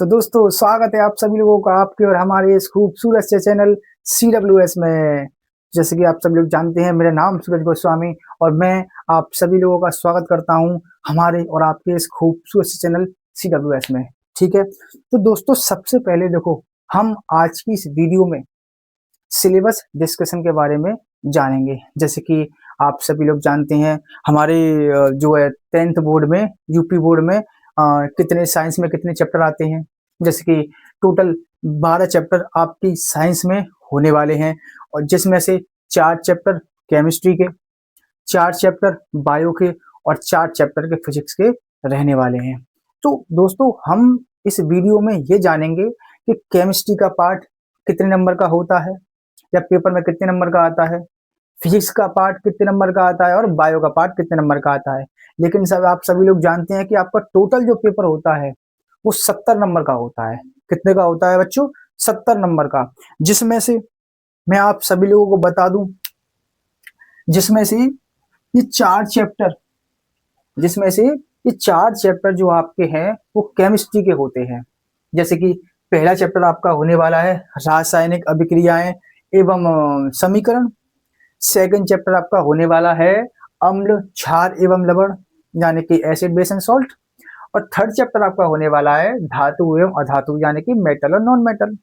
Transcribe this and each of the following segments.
तो दोस्तों स्वागत है आप सभी लोगों का आपके और हमारे इस खूबसूरत से चैनल CWS में। जैसे कि आप सभी लोग जानते हैं, मेरा नाम सूरज गोस्वामी और मैं आप सभी लोगों का स्वागत करता हूं हमारे और आपके इस खूबसूरत से चैनल CWS में। ठीक है, तो दोस्तों सबसे पहले देखो, हम आज की इस वीडियो में सिलेबस डिस्कशन के बारे में जानेंगे। जैसे कि आप सभी लोग जानते हैं, हमारे जो है 10th बोर्ड में, यूपी बोर्ड में कितने साइंस में कितने चैप्टर आते हैं। जैसे कि टोटल 12 चैप्टर आपकी साइंस में होने वाले हैं, और जिसमें से 4 चैप्टर केमिस्ट्री के, 4 चैप्टर बायो के और 4 चैप्टर के फिजिक्स के रहने वाले हैं। तो दोस्तों हम इस वीडियो में ये जानेंगे कि केमिस्ट्री का पार्ट कितने नंबर का होता है या पेपर में कितने नंबर का आता है, फिजिक्स का पार्ट कितने नंबर का आता है और बायो का पार्ट कितने नंबर का आता है। लेकिन सब आप सभी लोग जानते हैं कि आपका टोटल जो पेपर होता है वो 70 नंबर का होता है। कितने का होता है बच्चों? 70 नंबर का। जिसमें से मैं आप सभी लोगों को बता दूं, जिसमें से ये 4 चैप्टर जिसमें से ये 4 चैप्टर जो आपके हैं वो केमिस्ट्री के होते हैं। जैसे कि पहला चैप्टर आपका होने वाला है रासायनिक अभिक्रियाएं एवं समीकरण। सेकंड चैप्टर आपका होने वाला है अम्ल क्षार एवं लवण, यानी कि एसिड बेस एंड सॉल्ट। और थर्ड चैप्टर आपका होने वाला है धातु एवं अधातु, यानी कि मेटल और नॉन मेटल।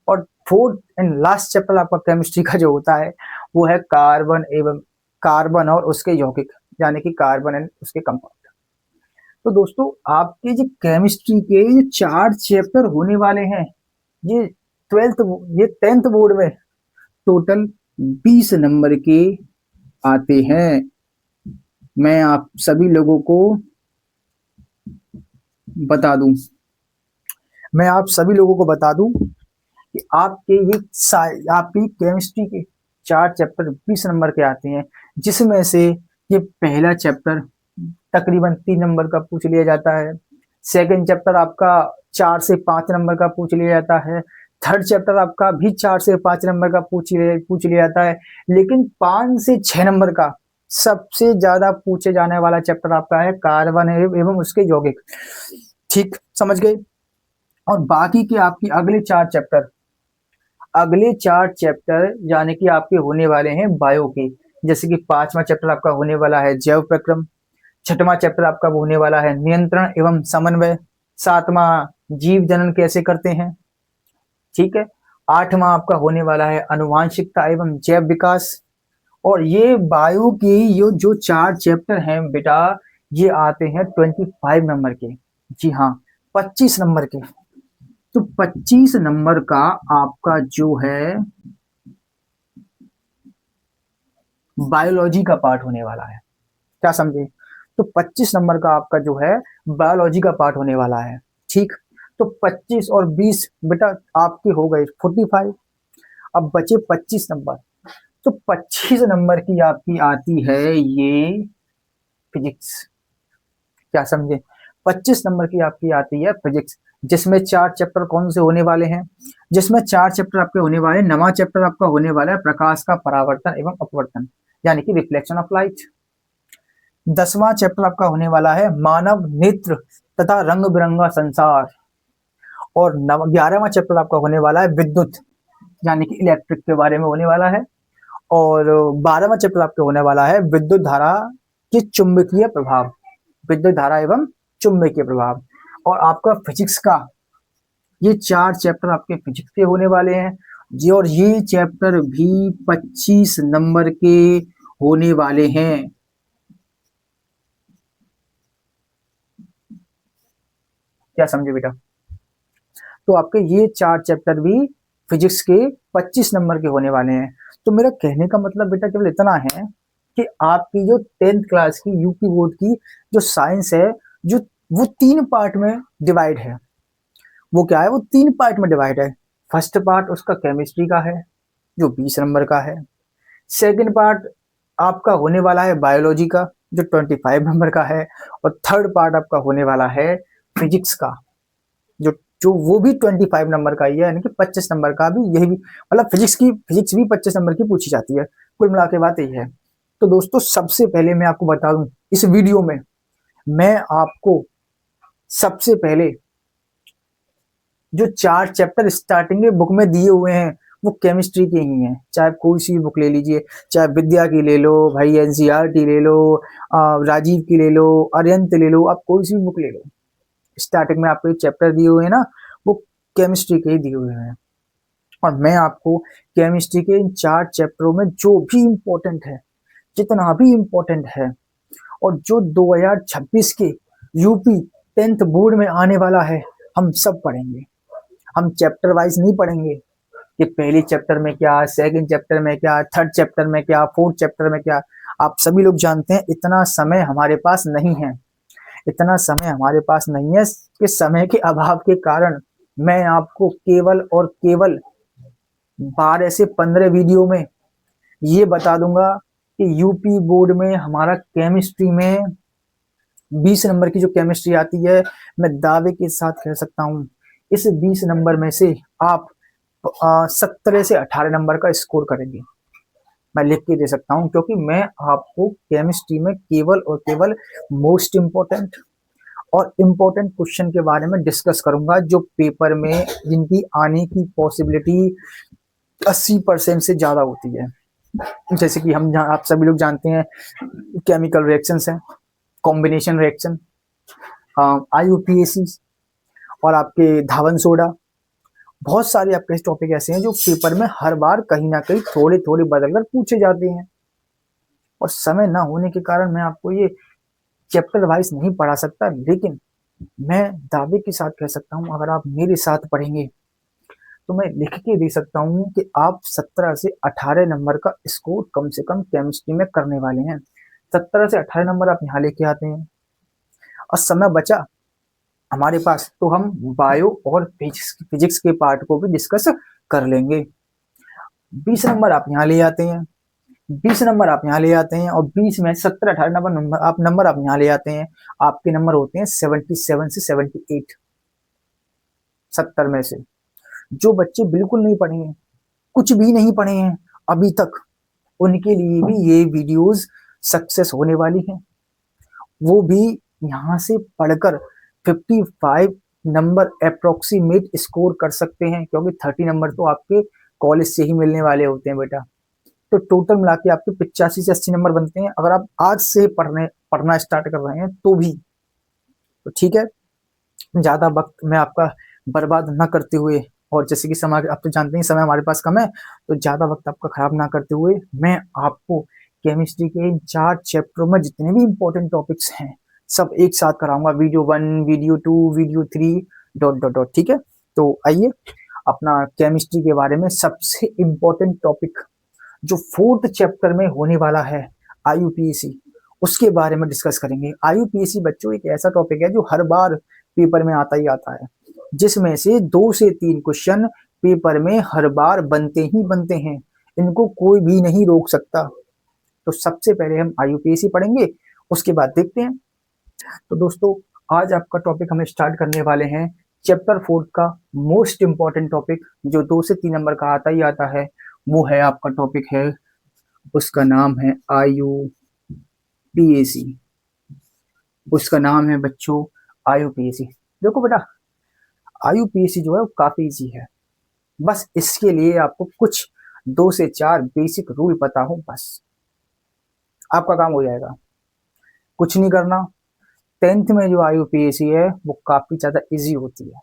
और फोर्थ एंड लास्ट चैप्टर आपका केमिस्ट्री का जो होता है वो है कार्बन और उसके यौगिक, यानी कि कार्बन एंड उसके कंपाउंड। तो दोस्तों आपके जो केमिस्ट्री के ये 4 चैप्टर होने वाले हैं, ये 10th बोर्ड में टोटल 20 नंबर के आते हैं। मैं आप सभी लोगों को बता दूं मैं आप सभी लोगों को बता दूं कि आपकी केमिस्ट्री के 4 चैप्टर 20 नंबर के आते हैं। जिसमें से ये पहला चैप्टर तकरीबन 3 नंबर का पूछ लिया जाता है। सेकंड चैप्टर आपका 4 से 5 नंबर का पूछ लिया जाता है। थर्ड चैप्टर आपका भी 4 से 5 नंबर का पूछ लिया जाता है। लेकिन 5 से 6 नंबर का सबसे ज्यादा पूछे जाने वाला चैप्टर आपका है कार्बन एवं उसके यौगिक। ठीक समझ गए? और बाकी के आपकी अगले चार चैप्टर यानी कि आपके होने वाले हैं बायो के। जैसे कि 5वां चैप्टर आपका होने वाला है जैव प्रक्रम। 6वां चैप्टर आपका होने वाला है नियंत्रण एवं समन्वय। 7वां जीव जनन कैसे करते हैं। ठीक है। 8वां आपका होने वाला है अनुवांशिकता एवं जैव विकास। और ये बायो के ये जो 4 चैप्टर हैं बेटा, ये आते हैं 25 नंबर के। जी हाँ, 25 नंबर के। तो 25 नंबर का आपका जो है बायोलॉजी का पार्ट होने वाला है। क्या समझे? तो 25 नंबर का आपका जो है बायोलॉजी का पार्ट होने वाला है। ठीक, तो 25 और 20 बेटा आपके हो गए 45। अब बचे 25 नंबर। तो 25 नंबर की आपकी आती है ये फिजिक्स। क्या समझे? 25 नंबर की आपकी आती है फिजिक्स, जिसमें 4 चैप्टर कौन से होने वाले हैं? जिसमें 4 चैप्टर आपके होने वाले। 9वां चैप्टर आपका होने वाला है प्रकाश का परावर्तन एवं अपवर्तन, यानी कि रिफ्लेक्शन ऑफ लाइट। 10वां चैप्टर आपका होने वाला है मानव नेत्र तथा रंग बिरंगा संसार। और 11वां चैप्टर आपका होने वाला है विद्युत, यानी कि इलेक्ट्रिक के बारे में होने वाला है। और 12वां चैप्टर आपका होने वाला है विद्युत धारा के चुंबकीय प्रभाव, विद्युत धारा एवं चुंबकीय प्रभाव। और आपका फिजिक्स का ये 4 चैप्टर आपके फिजिक्स के होने वाले हैं जी। और ये चैप्टर भी 25 नंबर के होने वाले हैं। क्या समझे बेटा? तो आपके ये 4 चैप्टर भी फिजिक्स के 25 नंबर के होने वाले हैं। तो मेरा कहने का मतलब बेटा केवल इतना है कि आपकी जो 10th क्लास की यूपी बोर्ड की जो साइंस है, जो वो 3 पार्ट में डिवाइड है। वो क्या है? वो 3 पार्ट में डिवाइड है। फर्स्ट पार्ट उसका केमिस्ट्री का है जो 20 नंबर का है। सेकंड पार्ट आपका होने वाला है बायोलॉजी का जो 25 नंबर का है। और थर्ड पार्ट आपका होने वाला है फिजिक्स का, जो जो वो भी 25 नंबर का ही है, यानी कि 25 नंबर का भी। यही भी मतलब फिजिक्स भी 25 नंबर की पूछी जाती है। कुल मिला के बात यही है। तो दोस्तों सबसे पहले मैं आपको बता दूं, इस वीडियो में मैं आपको सबसे पहले जो 4 चैप्टर स्टार्टिंग में बुक में दिए हुए हैं वो केमिस्ट्री के ही हैं। चाहे कोई सी भी बुक ले लीजिए, चाहे विद्या की ले लो भाई, एनसीईआरटी ले लो, राजीव की ले लो, अरिहंत ले लो, आप कोई सी भी बुक ले लो, स्टार्टिंग में आपको चैप्टर दिए हुए हैं ना, वो केमिस्ट्री के ही दिए हुए हैं। और मैं आपको केमिस्ट्री के इन 4 चैप्टरों में जो भी इम्पोर्टेंट है, जितना भी इम्पोर्टेंट है, और जो 2026 के यूपी 10th बोर्ड में आने वाला है, हम सब पढ़ेंगे। हम चैप्टर वाइज नहीं पढ़ेंगे कि पहले चैप्टर में क्या, सेकंड चैप्टर में क्या, थर्ड चैप्टर में क्या, फोर्थ चैप्टर में क्या। आप सभी लोग जानते हैं इतना समय हमारे पास नहीं है, इतना समय हमारे पास नहीं है। कि समय के अभाव के कारण मैं आपको केवल और केवल 12 से 15 वीडियो में ये बता दूंगा कि यूपी बोर्ड में हमारा केमिस्ट्री में 20 नंबर की जो केमिस्ट्री आती है, मैं दावे के साथ कह सकता हूं इस 20 नंबर में से आप 17 से 18 नंबर का स्कोर करेंगे। मैं लिख के दे सकता हूं, क्योंकि मैं आपको केमिस्ट्री में केवल और केवल मोस्ट इंपॉर्टेंट और इम्पोर्टेंट क्वेश्चन के बारे में डिस्कस करूंगा, जो पेपर में जिनकी आने की पॉसिबिलिटी 80% से ज्यादा होती है। जैसे कि आप सभी लोग जानते हैं केमिकल रिएक्शंस हैं, कॉम्बिनेशन रिएक्शन, आईयूपीएसी और आपके धावन सोडा। बहुत सारे आपके टॉपिक ऐसे हैं जो पेपर में हर बार कहीं ना कहीं थोड़े थोड़े बदलकर पूछे जाते हैं, और समय ना होने के कारण मैं आपको ये चैप्टर वाइज नहीं पढ़ा सकता। लेकिन मैं दावे के साथ कह सकता हूं, अगर आप मेरे साथ पढ़ेंगे तो मैं लिख के दे सकता हूं कि आप 17 से 18 नंबर का स्कोर कम से कम केमिस्ट्री में करने वाले हैं। 17 से 18 नंबर आप यहाँ लेके आते हैं, और समय बचा हमारे पास तो हम बायो और फिजिक्स के पार्ट को भी डिस्कस कर लेंगे। 20 नंबर आप यहाँ ले आते हैं, 20 नंबर आप यहाँ ले आते हैं, और 20 में 17 18 नंबर आप यहाँ ले आते हैं। आपके नंबर होते हैं 77 से 78। 70 में से जो बच्चे बिल्कुल नहीं पढ़े हैं, कुछ भी नहीं पढ़े हैं अभी तक, उनके लिए भी ये वीडियोस सक्सेस होने वाली हैं। वो भी यहाँ से पढ़कर 55 नंबर अप्रोक्सीमेट स्कोर कर सकते हैं, क्योंकि 30 नंबर तो आपके कॉलेज से ही मिलने वाले होते हैं बेटा। तो टोटल मिला के आपके 85 से 80 नंबर बनते हैं, अगर आप आज से पढ़ना स्टार्ट कर रहे हैं तो भी। तो ठीक है, ज्यादा वक्त मैं आपका बर्बाद ना करते हुए, और जैसे कि समय आप तो जानते हैं समय हमारे पास कम है, तो ज्यादा वक्त आपका खराब ना करते हुए मैं आपको केमिस्ट्री के इन 4 चैप्टरों में जितने भी इंपॉर्टेंट टॉपिक्स हैं सब एक साथ कराऊंगा। Video 1, video 2, video 3 dot dot dot. ठीक है, तो आइए अपना केमिस्ट्री के बारे में सबसे इंपॉर्टेंट टॉपिक जो 4th चैप्टर में होने वाला है, आईयूपीएसी, उसके बारे में डिस्कस करेंगे। आईयूपीएसी बच्चों एक ऐसा टॉपिक है जो हर बार पेपर में आता ही आता है, जिसमें से 2 से 3 क्वेश्चन पेपर में हर बार बनते ही बनते हैं, इनको कोई भी नहीं रोक सकता। तो सबसे पहले हम आईयूपीएसी पढ़ेंगे, उसके बाद देखते हैं। तो दोस्तों, आज आपका टॉपिक हम स्टार्ट करने वाले हैं चैप्टर 4 का मोस्ट इंपॉर्टेंट टॉपिक, जो 2 से 3 नंबर का आता ही आता है। वो है आपका टॉपिक है, उसका नाम है आईयूपीएसी। उसका नाम है बच्चों आईयूपीएसी। देखो बेटा, आईयूपीएसी जो है वो काफी इजी है, बस इसके लिए आपको कुछ 2 से 4 बेसिक रूल पता हो, बस आपका काम हो जाएगा। कुछ नहीं करना। 10th में जो आईयूपीएसी है वो काफी ज्यादा इजी होती है,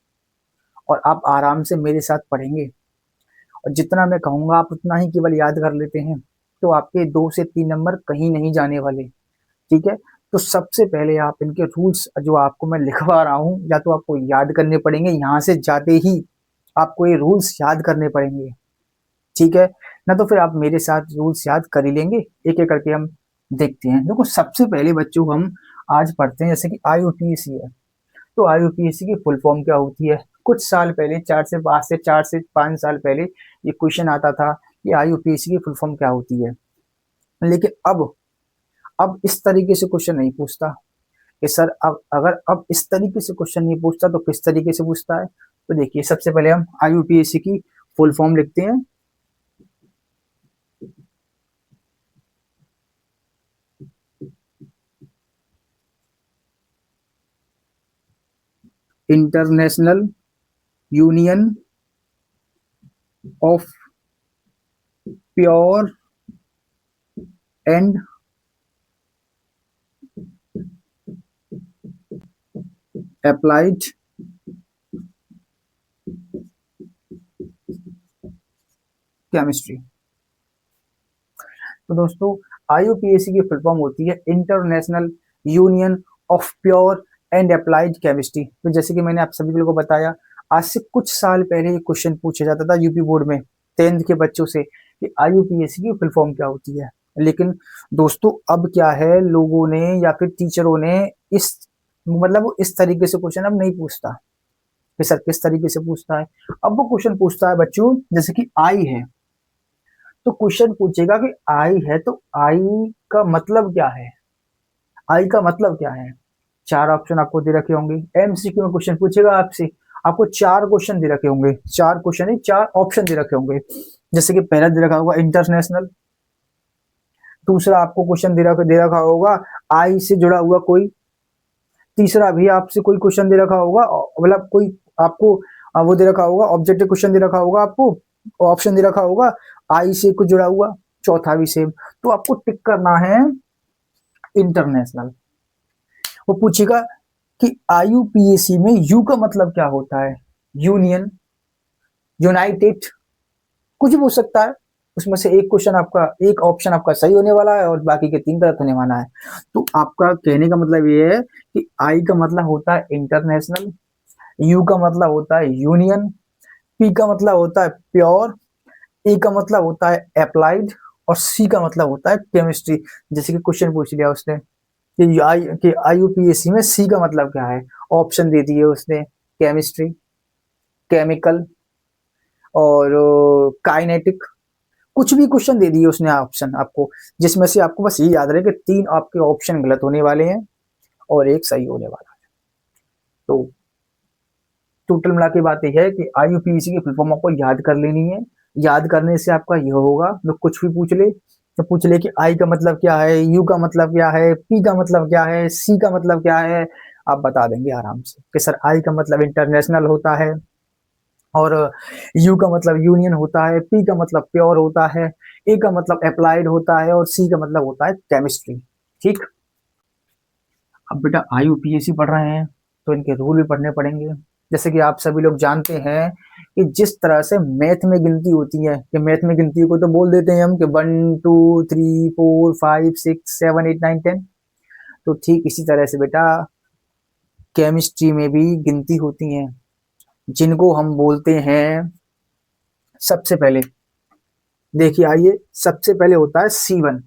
और आप आराम से मेरे साथ पढ़ेंगे, और जितना मैं कहूंगा आप उतना ही केवल याद कर लेते हैं, तो आपके 2 से 3 नंबर कहीं नहीं जाने वाले। ठीक है, तो सबसे पहले आप इनके रूल्स जो आपको मैं लिखवा रहा हूँ, या तो आपको याद करने पड़ेंगे, यहाँ से जाते ही आपको ये रूल्स याद करने पड़ेंगे। ठीक है ना, तो फिर आप मेरे साथ रूल्स याद कर ही लेंगे। एक एक करके हम देखते हैं। देखो, सबसे पहले बच्चों हम आज पढ़ते हैं, जैसे कि आईयूपीएसी है, तो आईयूपीएसी की फुल फॉर्म क्या होती है। कुछ साल पहले, 4 से 5 साल पहले ये क्वेश्चन आता था कि आईयूपीएसी की फुल फॉर्म क्या होती है। लेकिन अब इस तरीके से क्वेश्चन नहीं पूछता कि सर अब इस तरीके से क्वेश्चन नहीं पूछता तो किस तरीके से पूछता है। तो देखिए, सबसे पहले हम आईयूपीएसी की फुल फॉर्म लिखते हैं। International union of pure and applied chemistry. तो दोस्तों IUPAC की फुल फॉर्म होती है international union of pure and applied chemistry. तो जैसे कि मैंने आप सभी लोगों को बताया, आज से कुछ साल पहले ये क्वेश्चन पूछा जाता था यूपी बोर्ड में 10th के बच्चों से कि IUPAC की फुल फॉर्म क्या होती है। लेकिन दोस्तों अब क्या है, लोगों ने या फिर टीचरों ने इस मतलब इस तरीके से क्वेश्चन अब नहीं पूछता कि सर किस तरीके से पूछता है। अब वो क्वेश्चन पूछता है बच्चों, जैसे कि आई है तो क्वेश्चन पूछेगा कि आई है तो आई का मतलब क्या है, आई का मतलब क्या है। चार ऑप्शन आपको दे रखे होंगे, MCQ में क्वेश्चन पूछेगा आपसे, आपको चार क्वेश्चन दे रखे होंगे, चार क्वेश्चन ही चार ऑप्शन दे रखे होंगे। जैसे कि पहला दे रखा होगा इंटरनेशनल, दूसरा आपको क्वेश्चन दे रखा होगा आई से जुड़ा हुआ कोई, तीसरा भी आपसे कोई क्वेश्चन दे रखा होगा, मतलब कोई आपको वो दे रखा होगा ऑब्जेक्टिव क्वेश्चन दे रखा होगा, आपको ऑप्शन दे रखा होगा आई से कुछ जुड़ा हुआ, चौथा भी सेम। तो आपको टिक करना है इंटरनेशनल। वो पूछेगा कि IUPAC में यू का मतलब क्या होता है, यूनियन, यूनाइटेड, कुछ भी पूछ सकता है। उसमें से एक क्वेश्चन आपका, एक ऑप्शन आपका सही होने वाला है और बाकी के 3 गलत होने वाला है। तो आपका कहने का मतलब ये है कि आई का मतलब होता है इंटरनेशनल, यू का मतलब होता है यूनियन, पी का मतलब होता है प्योर, ए का मतलब होता है अप्लाइड और सी का मतलब होता है केमिस्ट्री। जैसे कि क्वेश्चन पूछ लिया उसने कि IUPAC में सी का मतलब क्या है, ऑप्शन दे दिए उसने केमिस्ट्री, केमिकल और काइनेटिक, कुछ भी क्वेश्चन दे दिए उसने ऑप्शन आपको, जिसमें से आपको बस ये याद रहे कि 3 आपके ऑप्शन गलत होने वाले हैं और एक सही होने वाला है। तो टोटल मिला के बात यह है कि IUPAC की फुल फॉर्म आपको याद कर लेनी है। याद करने से आपका यह होगा, तो कुछ भी पूछ ले तो पूछ ले कि आई का मतलब क्या है, यू का मतलब क्या है, पी का मतलब क्या है, सी का मतलब क्या है, आप बता देंगे आराम से कि सर आई का मतलब इंटरनेशनल होता है और यू का मतलब यूनियन होता है, पी का मतलब प्योर होता है, ए का मतलब अप्लाइड होता है और सी का मतलब होता है केमिस्ट्री। ठीक। अब बेटा IUPAC पढ़ रहे हैं तो इनके रूल भी पढ़ने पड़ेंगे। जैसे कि आप सभी लोग जानते हैं कि जिस तरह से मैथ में गिनती होती है, कि मैथ में गिनती को तो बोल देते हैं हम कि 1 2 3 4 5 6 7 8 9 10। तो ठीक इसी तरह से बेटा केमिस्ट्री में भी गिनती होती है, जिनको हम बोलते हैं सबसे पहले, देखिए आइए, सबसे पहले होता है C1।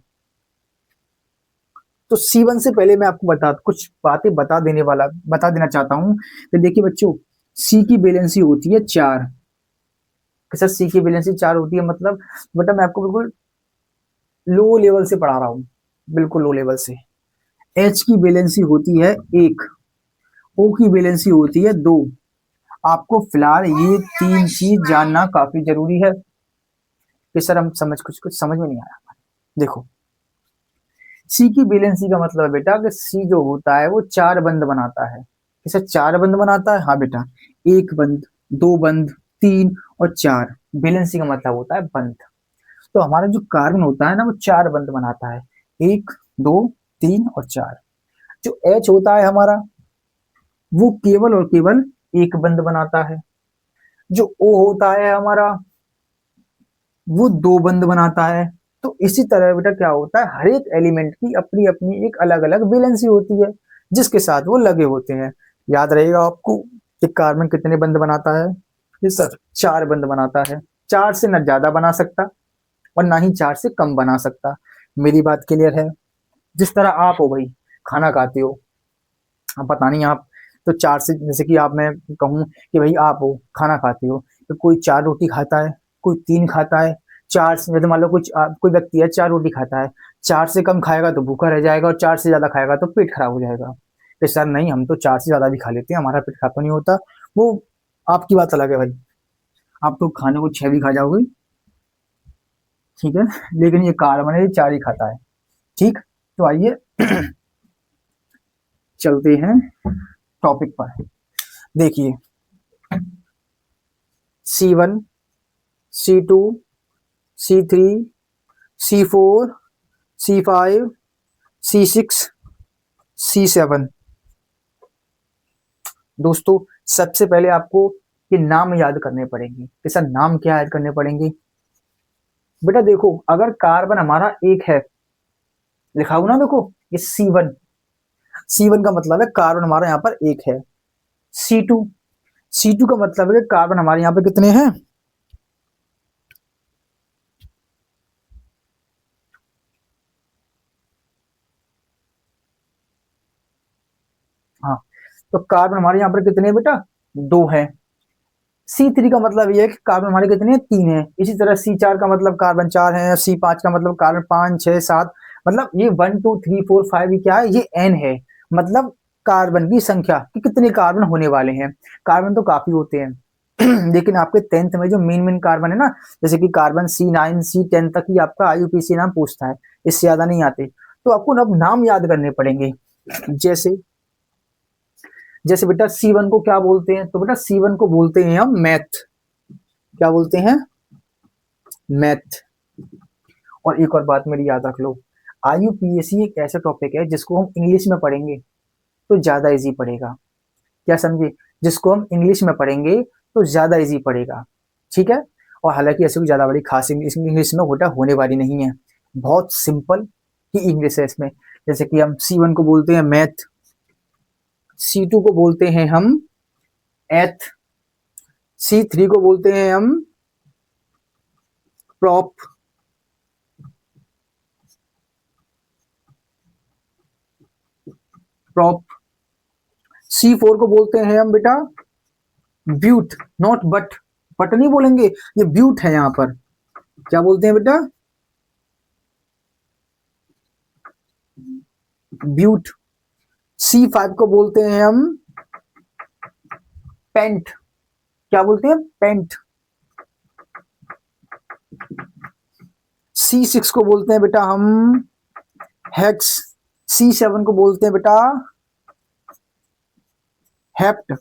तो C1 से पहले मैं आपको कुछ बातें बता देना चाहता हूं कि देखिए बच्चों, सी की वैलेंसी होती है 4। सर सी की वैलेंसी 4 होती है मतलब, बेटा मैं आपको बिल्कुल लो लेवल से पढ़ा रहा हूँ, बिल्कुल लो लेवल से। H की वैलेंसी होती है 1, O की वैलेंसी होती है 2। आपको फिलहाल ये 3 चीज जानना काफी जरूरी है कि सर हम कुछ समझ में नहीं आया। देखो, सी की वैलेंसी का मतलब है बेटा कि सी जो होता है वो 4 बंद बनाता है। किसे 4 बंद बनाता है? हाँ बेटा, 1 बंद, 2 बंद, 3 और 4। वैलेंसी का मतलब होता है बंद। तो हमारा जो कार्बन होता है ना वो 4 बंद बनाता है, 1 2 3 और 4। जो H होता है हमारा वो केवल और केवल 1 बंद बनाता है। जो O होता है हमारा वो 2 बंद बनाता है। तो इसी तरह बेटा क्या होता है, हर एक एलिमेंट की अपनी अपनी एक अलग अलग वैलेंसी होती है जिसके साथ वो लगे होते हैं। याद रहेगा आपको कि कार्बन कितने बंद बनाता है? ये सर 4 बंद बनाता है। 4 से न ज्यादा बना सकता और ना ही 4 से कम बना सकता। मेरी बात क्लियर है? जिस तरह आप हो भाई, खाना खाते हो, अब पता नहीं आप, तो 4 से, जैसे कि आप, मैं कहूँ कि भाई आप हो खाना खाते हो, तो कोई 4 रोटी खाता है, कोई 3 खाता है। 4 से, जैसे मान लो कुछ कोई व्यक्ति है 4 रोटी खाता है, 4 से कम खाएगा तो भूखा रह जाएगा और 4 से ज्यादा खाएगा तो पेट खराब हो जाएगा। तो सर नहीं, हम तो 4 से ज्यादा भी खा लेते हैं, हमारा पेट खराब तो नहीं होता। वो आपकी बात अलग है भाई, आप तो खाने को 6 भी खा जाओगे, ठीक है, लेकिन ये कार्बन है, ये 4 ही खाता है। ठीक। तो आइए चलते हैं टॉपिक पर। देखिए C1, C2, C3, C4, C5, C6, C7। दोस्तों सबसे पहले आपको ये नाम याद करने पड़ेंगे। इसका नाम क्या याद करने पड़ेंगे बेटा? देखो अगर कार्बन हमारा एक है, लिखा हुआ ना, देखो ये C1, C1 का मतलब है कार्बन हमारा यहाँ पर एक है। C2, C2 का मतलब है कार्बन हमारे यहाँ पे कितने हैं? हाँ, तो कार्बन हमारे यहाँ पर कितने हैं बेटा? 2 है। C3 का मतलब ये है कि कार्बन हमारे कितने हैं? 3 है। इसी तरह C4 का मतलब कार्बन 4 है, C5 का मतलब कार्बन 5, 6, 7, मतलब ये 1 2 3 4 5 ये क्या है? ये n है, मतलब कार्बन की संख्या कि कितने कार्बन होने वाले हैं। कार्बन तो काफी होते हैं लेकिन आपके 10th में जो मेन मेन कार्बन है ना, जैसे कि कार्बन C9 C10 तक ही आपका IUPAC नाम पूछता है, इससे ज्यादा नहीं आते। तो आपको अब नाम याद करने पड़ेंगे। जैसे जैसे बेटा C1 को क्या बोलते हैं? तो बेटा C1 को बोलते हैं हम मैथ। क्या बोलते हैं? मैथ। और एक और बात मेरी याद रख लो, IUPAC एक ऐसा टॉपिक है जिसको हम इंग्लिश में पढ़ेंगे तो ज्यादा इजी पड़ेगा। क्या समझे? जिसको हम इंग्लिश में पढ़ेंगे तो ज्यादा इजी पड़ेगा, ठीक है। और हालांकि ऐसे कोई ज्यादा बड़ी खास इंग्लिश इंग्लिश में होटा होने वाली नहीं है, बहुत सिंपल ही इंग्लिश है इसमें। जैसे कि हम C1 को बोलते हैं मैथ, C2 को बोलते हैं हम एथ, C3 को बोलते हैं हम प्रॉप, प्रॉप, C4 को बोलते हैं हम बेटा ब्यूट, नॉट बट नहीं बोलेंगे, ये ब्यूट है यहाँ पर। क्या बोलते हैं बेटा? ब्यूट। C5 को बोलते हैं हम पेंट। क्या बोलते हैं? पेंट। C6 को बोलते हैं बेटा हम हेक्स। C7 को बोलते हैं बेटा हेप्ट,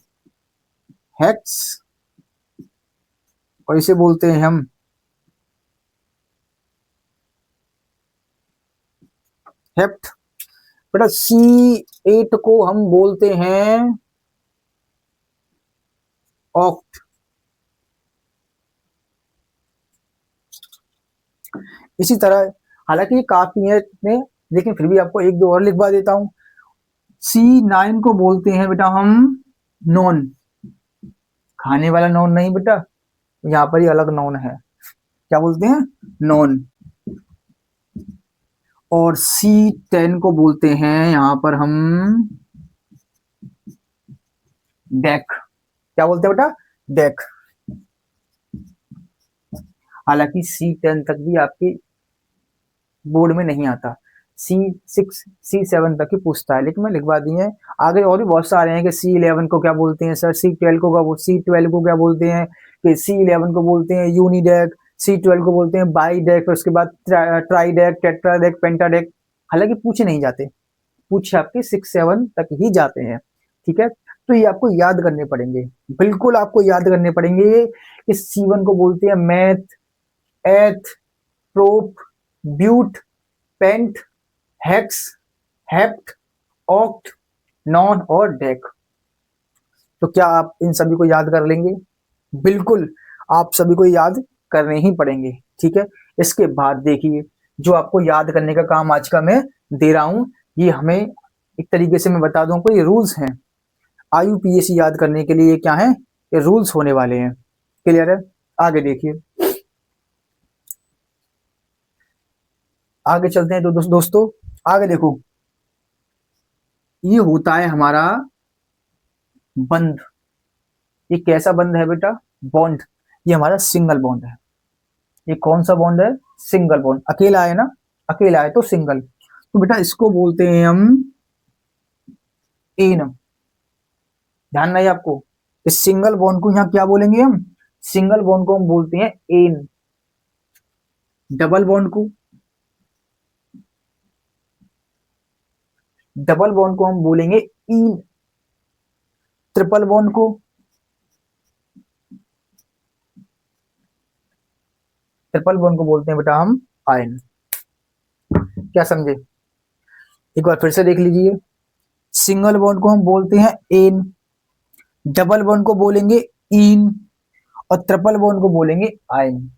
हेक्स, और इसे बोलते हैं हम हेप्ट। बेटा C8 को हम बोलते हैं ऑक्ट। इसी तरह, हालांकि ये काफी है इतने, लेकिन फिर भी आपको एक दो और लिखवा देता हूं। C9 को बोलते हैं बेटा हम नॉन, खाने वाला नॉन नहीं बेटा, यहाँ पर ही अलग नॉन है। क्या बोलते हैं? नॉन। और C10 को बोलते हैं यहाँ पर हम डेक। क्या बोलते हैं बेटा? डेक। हालांकि C10 तक भी आपकी बोर्ड में नहीं आता, C6 C7 तक ही पूछता है, लेकिन मैं लिखवा दी है। आगे और भी बहुत सारे हैं कि C11 को क्या बोलते हैं सर, C12 को क्या बोलते हैं, कि C11 को बोलते हैं यूनिडेक, C12 को बोलते हैं बाई डेक, उसके बाद ट्राई डेक, टेट्रा डेक, पेंटा डेक। हालांकि पूछे नहीं जाते, पूछे आपके 6 7 तक ही जाते हैं, ठीक है। तो ये आपको याद करने पड़ेंगे, बिल्कुल आपको याद करने पड़ेंगे कि C1 को बोलते हैं meth, eth, prop, but, pent, hex, hept, oct, non और डेक। तो क्या आप इन सभी को याद कर लेंगे? बिल्कुल, आप सभी को याद करने ही पड़ेंगे, ठीक है। इसके बाद देखिए, जो आपको याद करने का काम आज का मैं दे रहा हूं, ये हमें एक तरीके से मैं बता दूं आपको, ये रूल्स हैं IUPAC याद करने के लिए। क्या है? ये रूल्स होने वाले हैं। क्लियर है? आगे देखिए, आगे चलते हैं। तो दोस्तों आगे देखो, ये होता है हमारा बंध। ये कैसा बंध है बेटा? बॉन्ड। ये हमारा सिंगल बॉन्ड है। ये कौन सा बॉन्ड है? Single bond. अकेला है ना, अकेला है तो सिंगल। तो बेटा इसको बोलते हैं हम एन। ध्यान नहीं आपको, इस सिंगल बॉन्ड को यहाँ क्या बोलेंगे हम? सिंगल बॉन्ड को हम बोलते हैं एन। डबल बॉन्ड को, डबल बॉन्ड को हम बोलेंगे इन। ट्रिपल बॉन्ड को, ट्रिपल बॉन्ड को बोलते हैं बेटा हम आयन। क्या समझे? एक बार फिर से देख लीजिए, सिंगल बॉन्ड को हम बोलते हैं एन, डबल बॉन्ड को बोलेंगे इन, और ट्रिपल बॉन्ड को बोलेंगे आयन।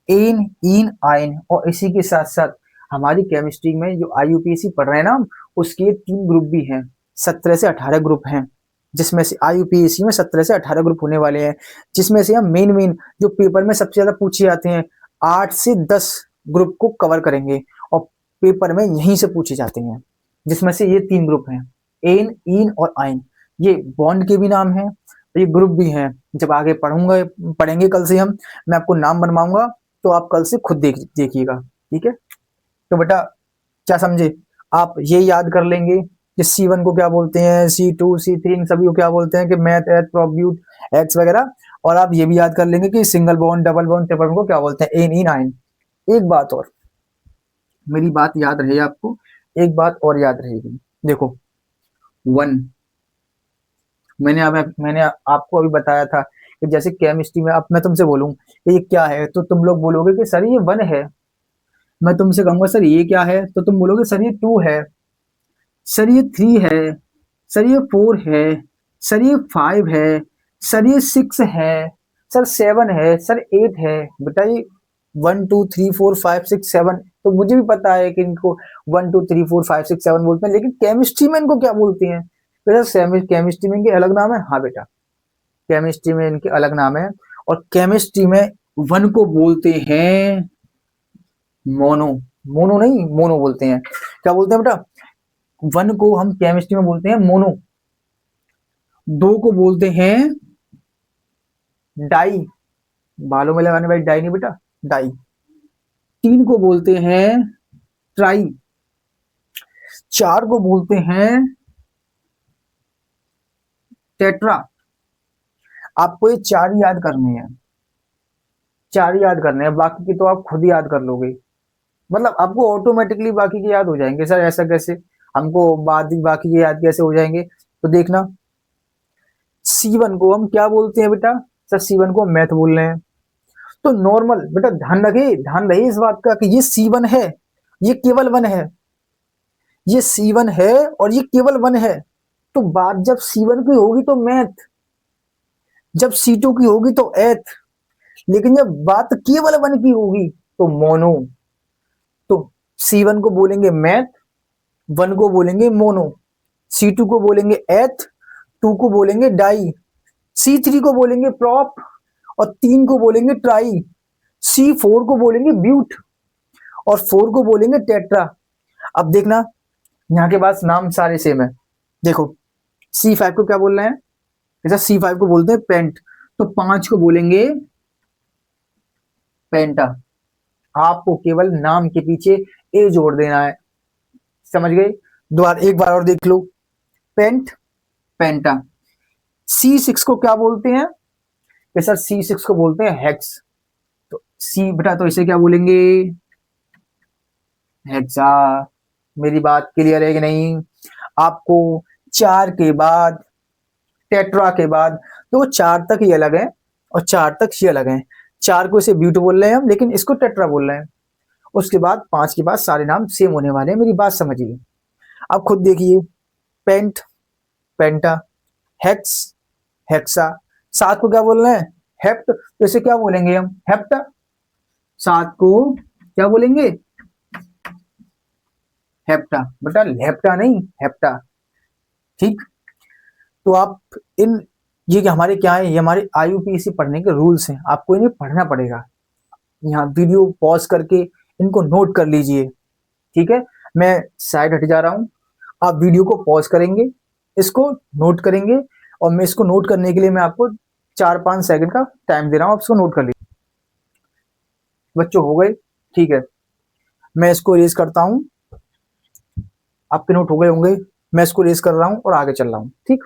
एन, इन, आयन। और इसी के साथ साथ हमारी केमिस्ट्री में जो IUPAC पढ़ रहे हैं ना हम, उसके 3 ग्रुप भी हैं, 17 से 18 ग्रुप हैं, जिसमें से IUPAC में 17 से 18 ग्रुप होने वाले हैं, जिसमें से हम मेन जो पेपर में सबसे ज्यादा पूछे जाते हैं 8 से 10 ग्रुप को कवर करेंगे, और पेपर में यहीं से पूछे जाते हैं, जिसमें से ये 3 ग्रुप हैं, एन, इन और आयन। ये बॉन्ड के भी नाम हैं, ये ग्रुप भी हैं। जब आगे पढ़ेंगे कल से हम, मैं आपको नाम बनवाऊंगा, तो आप कल से खुद देखिएगा, ठीक है? तो बेटा क्या समझे? आप ये याद कर लेंगे कि C1 को क्या बोलते हैं, C2, C3 इन सभी को क्या बोलते हैं कि मैथ, एथ, प्रोप, ब्यूट, एक्स वगैरह। और आप ये भी याद कर लेंगे कि single bond, double bond, triple bond को क्या बोलते हैं, एन, इन, आयन। एक बात और, मेरी बात याद रहे आपको, एक बात और याद रहेगी। देखो, 1, मैंने आपको अभी बताया था कि जैसे केमिस्ट्री में अब मैं तुमसे बोलूं कि ये क्या है, तो तुम लोग बोलोगे कि सर ये 1 है। मैं तुमसे कहूंगा सर ये क्या है, तो तुम बोलोगे सर ये 2 है, सर ये 3 है, सर ये 4 है, सर ये 5 है, सर ये 6 है, सर 7 है, सर 8 है। बेटा ये 1 2 3 4 5 6 7, तो मुझे भी पता है कि इनको 1 2 3 4 5 6 7 बोलते हैं, लेकिन केमिस्ट्री में इनको क्या बोलते हैं? बेटा केमिस्ट्री में इनके अलग नाम है। हाँ बेटा, केमिस्ट्री में इनके अलग नाम है, और केमिस्ट्री में 1 को बोलते हैं मोनो। मोनो नहीं, मोनो बोलते हैं। क्या बोलते हैं बेटा? 1 को हम केमिस्ट्री में बोलते हैं मोनो, 2 को बोलते हैं डाई, बालों में लगाने वाली डाई नहीं बेटा, डाई। 3 को बोलते हैं ट्राई, 4 को बोलते हैं टेट्रा। आपको ये 4 याद करने हैं, 4 याद करने हैं, बाकी की तो आप खुद ही याद कर लोगे। मतलब आपको ऑटोमेटिकली बाकी के याद हो जाएंगे। सर ऐसा कैसे, हमको बाकी के याद कैसे हो जाएंगे? तो देखना, C1 को हम क्या बोलते हैं बेटा? सर C1 को मैथ बोल रहे हैं। तो नॉर्मल बेटा, ध्यान रहे इस बात का कि ये C1 है, ये केवल 1 है, ये C1 है और ये केवल 1 है। तो बात जब C1 की होगी तो मैथ, जब C2 की होगी तो एथ, लेकिन जब बात केवल 1 की होगी तो मोनो। तो C1 को बोलेंगे मैथ, 1 को बोलेंगे मोनो, C2 को बोलेंगे एथ, 2 को बोलेंगे डाई, C3 को बोलेंगे प्रॉप, और 3 को बोलेंगे ट्राई, C4 को बोलेंगे ब्यूट, और 4 को बोलेंगे टेट्रा। अब देखना, यहाँ के बाद नाम सारे सेम है। देखो, C5 को क्या बोल रहे हैं? जैसा C5 को बोलते हैं पेंट, तो 5 को बोलेंगे पेंटा। आपको केवल नाम के पीछे ए जोड़ देना है, समझ गए? एक बार और देख लो, पेंट, पेंटा। C6 को क्या बोलते हैं? सर C6 को बोलते हैं हेक्स। तो सी बेटा, तो इसे क्या बोलेंगे? हेक्सा। मेरी बात क्लियर है कि नहीं? आपको 4 के बाद, टेट्रा के बाद, तो 4 तक ये अलग है और 4 तक ये अलग है। 4 को इसे ब्यूट बोल रहे हैं हम, लेकिन इसको टेट्रा बोल रहे हैं। उसके बाद 5 के बाद सारे नाम सेम होने वाले हैं। मेरी बात समझिए, अब खुद देखिए, पेंट, पेंटा, हेक्स, हेक्सा। 7 को क्या बोल रहे हैं? हेप्ट। तो इसे क्या बोलेंगे हम? हेप्टा। 7 को क्या बोलेंगे? हेप्टा। बेटा लेप्टा नहीं, हेप्टा, ठीक? तो आप ये हमारे क्या है, ये हमारे IUPAC पढ़ने के रूल्स हैं, आपको इन्हें पढ़ना पड़ेगा। यहाँ वीडियो पॉज करके इनको नोट कर लीजिए, ठीक है? मैं साइड हट जा रहा हूँ, आप वीडियो को पॉज करेंगे, इसको नोट करेंगे, और मैं इसको नोट करने के लिए मैं आपको 4-5 सेकंड का टाइम दे रहा हूँ, आप इसको नोट कर लीजिए। बच्चों हो गए? ठीक है, मैं इसको रेज करता हूँ, आपके नोट हो गए होंगे। मैं इसको रेज कर रहा हूँ और आगे चल रहा हूँ, ठीक?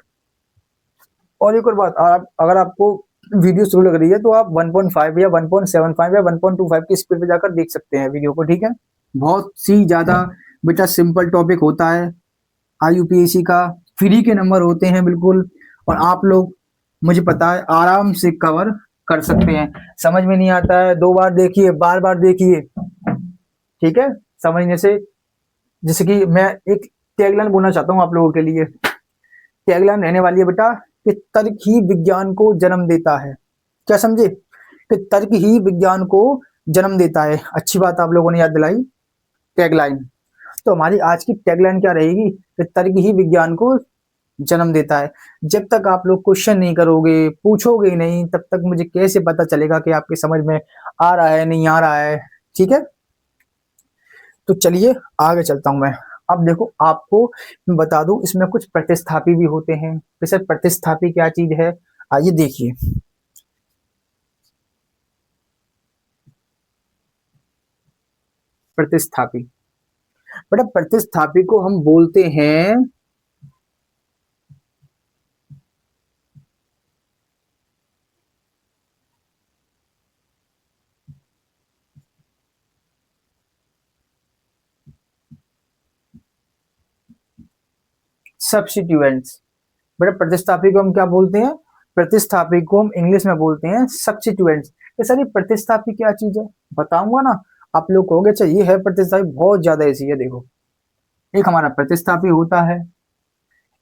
और एक और बात, अगर आपको वीडियो शुरू लग रही है तो आप 1.5 या 1.75 या 1.25 की स्पीड पे जाकर देख सकते हैं वीडियो को, ठीक है? बहुत सी ज्यादा बेटा सिंपल टॉपिक होता है IUPAC का, फ्री के नंबर होते हैं बिल्कुल, और आप लोग, मुझे पता है, आराम से कवर कर सकते हैं। समझ में नहीं आता है 2 बार देखिए, बार बार देखिए, ठीक है, समझने से। जैसे कि मैं एक टैगलाइन बोलना चाहता हूँ आप लोगों के लिए। टैगलाइन रहने वाली है बेटा कि तर्क ही विज्ञान को जन्म देता है। क्या समझे? कि तर्क ही विज्ञान को जन्म देता है। अच्छी बात आप लोगों ने याद दिलाई, टैगलाइन। तो हमारी आज की टैगलाइन क्या रहेगी? कि तर्क ही विज्ञान को जन्म देता है। जब तक आप लोग क्वेश्चन नहीं करोगे, पूछोगे ही नहीं, तब तक मुझे कैसे पता चलेगा कि आपके समझ में आ रहा है नहीं आ रहा है? ठीक है, तो चलिए आगे चलता हूं मैं। अब देखो, आपको मैं बता दूं, इसमें कुछ प्रतिस्थापी भी होते हैं। वैसे प्रतिस्थापी क्या चीज है, आइए देखिए। प्रतिस्थापी, बेटा प्रतिस्थापी को हम बोलते हैं सब्स्टिट्यूएंट्स। बेटा प्रतिस्थापी को हम क्या बोलते हैं? प्रतिस्थापी को हम इंग्लिश में बोलते हैं सब्स्टिट्यूएंट्स। ये सारी प्रतिस्थापी क्या चीज है बताऊंगा ना, आप लोग कहोगे अच्छा ये है प्रतिस्थापी, बहुत ज्यादा ऐसी है। देखो, एक हमारा प्रतिस्थापी होता है,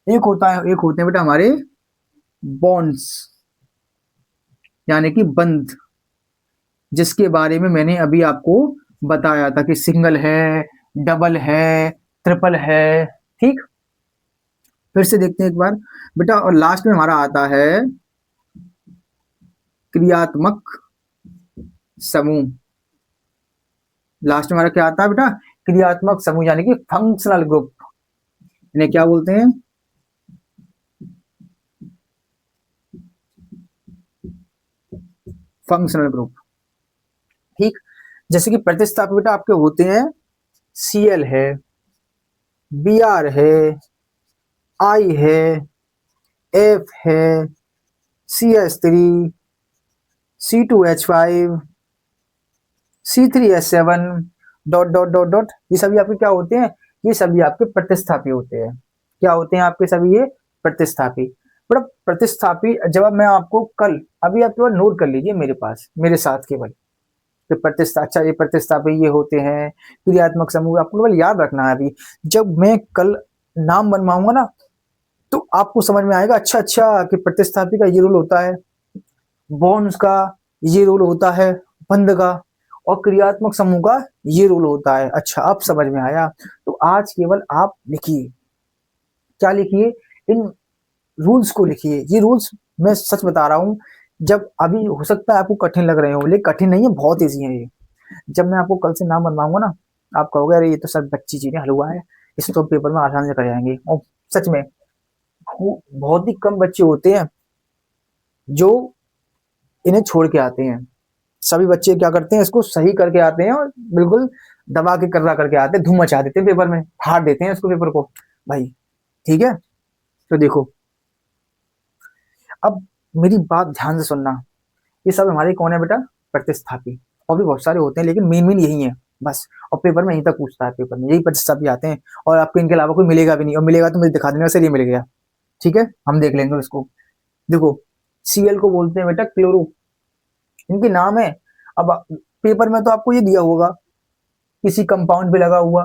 एक होते हैं बेटा हमारे बॉन्ड्स, यानी कि बंध, जिसके बारे में मैंने अभी आपको बताया था कि सिंगल है, डबल है, ट्रिपल है। ठीक, फिर से देखते हैं एक बार बेटा। और लास्ट में हमारा आता है क्रियात्मक समूह। लास्ट में हमारा क्या आता है बेटा? क्रियात्मक समूह, यानी कि फंक्शनल ग्रुप। इन्हें क्या बोलते हैं? Functional group. ठीक, जैसे कि प्रतिस्थापी बेटा आपके होते हैं Cl है, Br है, I है, F है, CS3, C2H5, C3H7, dot dot dot dot. ये सभी आपके क्या होते हैं? ये सभी आपके प्रतिस्थापी होते हैं। क्या होते हैं आपके सभी ये? प्रतिस्थापी। बड़ा प्रतिस्थापी, जब मैं आपको कल, अभी आप केवल नोट कर लीजिए मेरे पास, मेरे साथ केवल, कि अच्छा ये प्रतिस्थापी ये होते हैं, क्रियात्मक समूह, आपको केवल याद रखना है। अभी जब मैं कल नाम बनवाऊंगा ना, तो आपको समझ में आएगा अच्छा अच्छा कि प्रतिस्थापी का ये रोल होता है, बॉन्ड्स का ये रोल होता है, बंध का, और क्रियात्मक समूह का ये रोल होता है। अच्छा, अब समझ में आया। तो आज केवल आप लिखिए, क्या लिखिए? इन रूल्स को लिखिए। ये रूल्स मैं सच बता रहा हूँ, जब अभी हो सकता है आपको कठिन लग रहे हो, लेकिन कठिन नहीं है, बहुत ईजी है ये। जब मैं आपको कल से नाम बनवाऊंगा ना, आप कहोगे अरे ये तो सब बच्ची चीजें, हलवा है, इसे तो पेपर में आसानी से कर जाएंगे। और सच में बहुत ही कम बच्चे होते हैं जो इन्हें छोड़ के आते हैं। सभी बच्चे क्या करते हैं, इसको सही करके आते हैं, और बिल्कुल दबा के कर्रा करके आते हैं, धूम मचा देते हैं पेपर में, फाड़ देते हैं इसको पेपर को भाई। ठीक है, तो देखो, अब मेरी बात ध्यान से सुनना। ये सब हमारे कौन है बेटा? प्रतिस्थापी। और भी बहुत सारे होते हैं, लेकिन मेन मेन यही है बस। और पेपर में यहीं तक पूछता है, पेपर में यही प्रतिस्थापी आते हैं, और आपको इनके अलावा कोई मिलेगा भी नहीं, और मिलेगा तो मुझे दिखा देने से ये मिल गया। ठीक है, हम देख लेंगे इसको। देखो, Cl को बोलते हैं बेटा क्लोरो, इनके नाम है। अब पेपर में तो आपको ये दिया होगा किसी कंपाउंड पे लगा हुआ,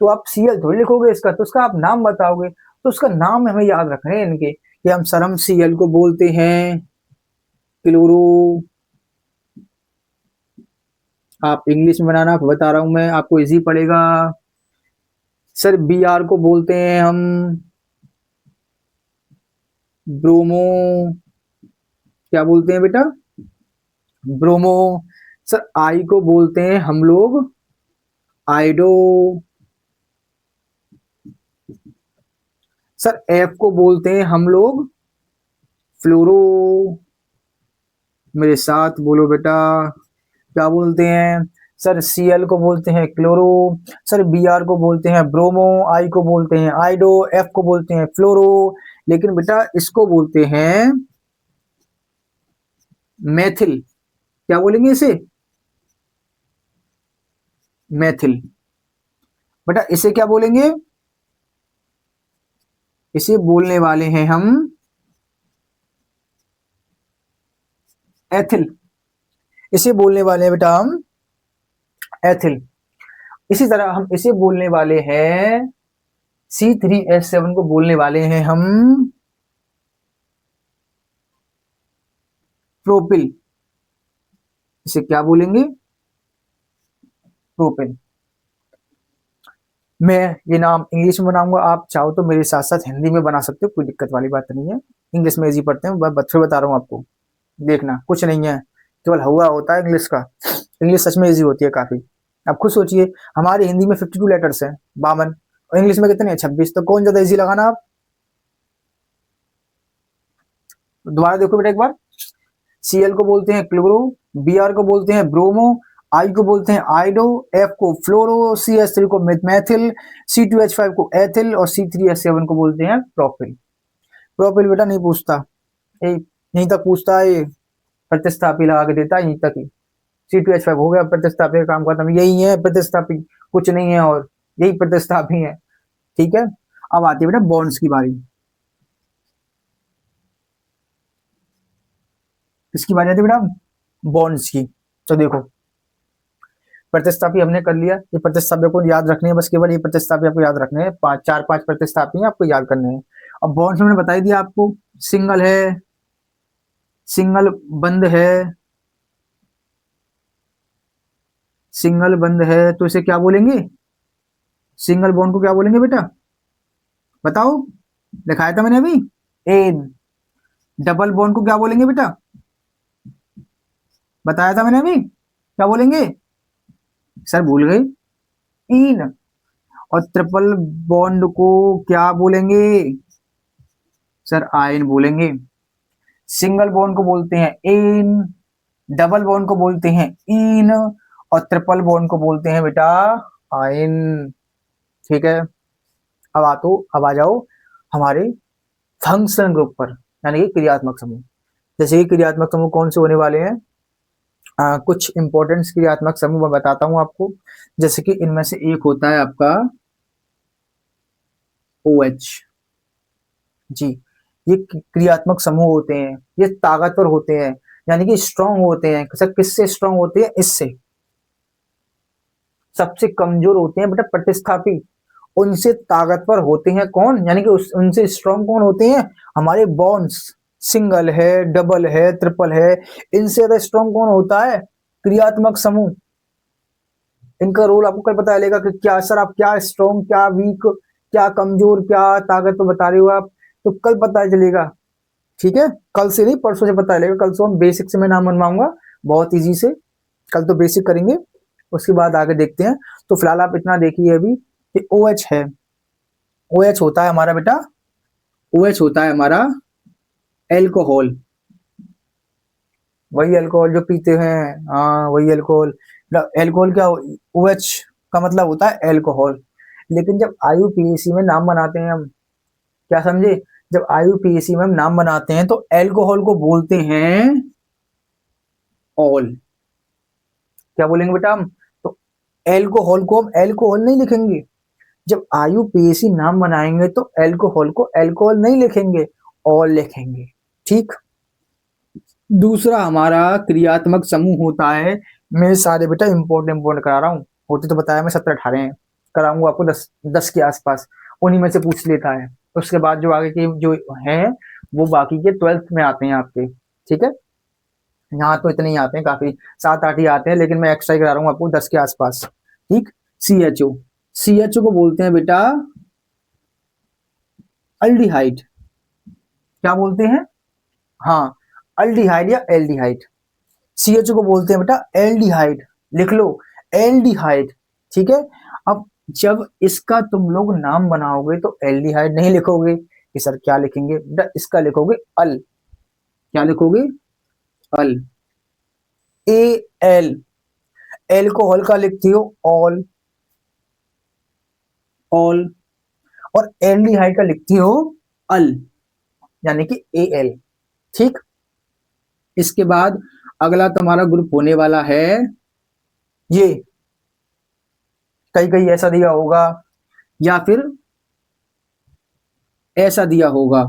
तो आप Cl थोड़ी लिखोगे इसका, तो उसका आप नाम बताओगे। तो उसका नाम हमें याद रखना है इनके, कि हम सर हम Cl को बोलते हैं क्लोरो। आप इंग्लिश में बनाना बता रहा हूं मैं, आपको इजी पड़ेगा। सर Br को बोलते हैं हम ब्रोमो। क्या बोलते हैं बेटा? ब्रोमो। सर आई को बोलते हैं हम लोग आइडो। सर एफ को बोलते हैं हम लोग फ्लोरो। मेरे साथ बोलो बेटा, क्या बोलते हैं? सर Cl को बोलते हैं क्लोरो, सर Br को बोलते हैं ब्रोमो, आई को बोलते हैं आइडो, एफ को बोलते हैं फ्लोरो, लेकिन बेटा इसको बोलते हैं मैथिल। क्या बोलेंगे इसे? मैथिल। बेटा इसे क्या बोलेंगे? इसे बोलने वाले हैं हम एथिल। इसे बोलने वाले हैं बेटा हम एथिल। इसी तरह हम इसे बोलने वाले हैं C3H7 को बोलने वाले हैं हम प्रोपिल। इसे क्या बोलेंगे? प्रोपिल। मैं ये नाम इंग्लिश में बनाऊंगा, आप चाहो तो मेरे साथ साथ हिंदी में बना सकते हो, कोई दिक्कत वाली बात नहीं है। इंग्लिश में इजी पढ़ते हैं, बच्चों बता रहा हूँ आपको, देखना कुछ नहीं है, केवल हुआ होता है इंग्लिश का। इंग्लिश सच में इजी होती है काफी। आप खुद सोचिए, हमारी हिंदी में 52 लेटर्स हैं, 52, और इंग्लिश में कितने हैं? 26। तो कौन ज्यादा इजी लगाना आप? दोबारा देखो बेटा एक बार। Cl को बोलते हैं क्लोरो, Br को बोलते हैं ब्रोमो, I को बोलते हैं आइडो, F को फ्लोरो, CH3 को मैथिल, C2H5 को एथिल और C3H7 को बोलते हैं प्रोपिल। प्रोपिल बेटा नहीं पूछता, यहीं तक पूछता है, प्रतिस्थापी लगा के देता है यहीं तक ही। C2H5 हो गया प्रतिस्थापी का काम खत्म, यही है प्रतिस्थापी, कुछ नहीं है और, यही प्रतिस्थापी है। ठीक है, अब आती है बेटा बॉन्ड्स की बारी। किसकी बारी आती है बेटा? बॉन्ड्स की। तो देखो, प्रतिस्थापी हमने कर लिया, ये प्रतिस्थापी को याद रखने हैं, बस केवल ये प्रतिस्थापी आपको याद रखने हैं, 4-5 प्रतिस्थापी हैं आपको याद करने हैं। अब बॉन्ड्स मैंने बता ही दिया आपको, सिंगल है, सिंगल बंद है, सिंगल बंद है तो इसे क्या बोलेंगे? सिंगल बॉन्ड को क्या बोलेंगे बेटा? बताओ, दिखाया था मैंने अभी, एन। डबल बॉन्ड को क्या बोलेंगे बेटा? बताया था मैंने अभी, क्या बोलेंगे? सर भूल गए, इन। और ट्रिपल बॉन्ड को क्या बोलेंगे? सर आयन बोलेंगे। सिंगल बॉन्ड को बोलते हैं एन, डबल बॉन्ड को बोलते हैं इन, और ट्रिपल बॉन्ड को बोलते हैं बेटा आयन। ठीक है, अब आ जाओ हमारे फंक्शनल ग्रुप पर, यानी कि क्रियात्मक समूह। जैसे कि क्रियात्मक समूह कौन से होने वाले हैं, कुछ इंपॉर्टेंट क्रियात्मक समूह मैं बताता हूं आपको। जैसे कि इनमें से एक होता है आपका OH। जी, ये क्रियात्मक समूह होते हैं, ये ताकतवर होते हैं, यानी कि स्ट्रांग होते हैं। सर किससे स्ट्रांग होते हैं? इससे। सबसे कमजोर होते हैं बेटा प्रतिस्थापी, उनसे ताकतवर होते हैं कौन, यानी कि उनसे स्ट्रांग कौन होते हैं? हमारे बॉन्ड्स। सिंगल है, डबल है, ट्रिपल है, इनसे ज्यादा स्ट्रांग कौन होता है? क्रियात्मक समूह। इनका रोल आपको कल पता चलेगा कि क्या सर आप क्या स्ट्रांग, क्या वीक, क्या कमजोर, क्या ताकत तो बता रहे हो आप, तो कल पता चलेगा। ठीक है, कल से नहीं परसों से पता चलेगा, कल से हम बेसिक से मैं नाम बनवाऊंगा, बहुत इजी से। कल तो बेसिक करेंगे, उसके बाद आगे देखते हैं। तो फिलहाल आप इतना देखिए अभी कि OH है, OH होता है हमारा बेटा, OH होता है हमारा एल्कोहल। वही अल्कोहल जो पीते हैं, हाँ वही अल्कोहल। एल्कोहल क्या, OH का मतलब होता है एल्कोहल। लेकिन जब IUPAC में नाम बनाते हैं हम, क्या समझे, जब IUPAC में हम नाम बनाते हैं तो एल्कोहल को बोलते हैं ऑल। क्या बोलेंगे बेटा हम? तो एल्कोहल को हम एल्कोहल नहीं लिखेंगे, जब IUPAC नाम बनाएंगे तो एल्कोहल को एल्कोहल नहीं लिखेंगे, ऑल लिखेंगे। ठीक। दूसरा हमारा क्रियात्मक समूह होता है, मैं सारे बेटा इंपोर्टेंट करा रहा हूँ, होते तो बताया मैं 17-18 हैं, कराऊंगा आपको 10 के आसपास, उन्हीं में से पूछ लेता है। उसके बाद जो आगे के जो हैं वो बाकी के 12th में आते हैं आपके। ठीक है, यहाँ तो इतने ही आते हैं, काफी 7-8 ही आते हैं, लेकिन मैं एक्स्ट्रा करा रहा हूँ आपको 10 के आसपास। ठीक। CHO, CHO को बोलते हैं बेटा अल्डिहाइड। क्या बोलते हैं? हाँ, अल्डिहाइड या एल्डिहाइड। CHO को बोलते हैं बेटा एल्डिहाइड, लिख लो, एल्डिहाइड। ठीक है, अब जब इसका तुम लोग नाम बनाओगे तो एल्डिहाइड नहीं लिखोगे कि सर क्या लिखेंगे बेटा, इसका लिखोगे अल। क्या लिखोगे? अल। AL, एल्कोहल का लिखती हो ऑल, ऑल। और एल्डिहाइड का लिखती हो अल, यानी कि AL। ठीक। इसके बाद अगला तुम्हारा ग्रुप होने वाला है ये, कहीं कहीं ऐसा दिया होगा या फिर ऐसा दिया होगा,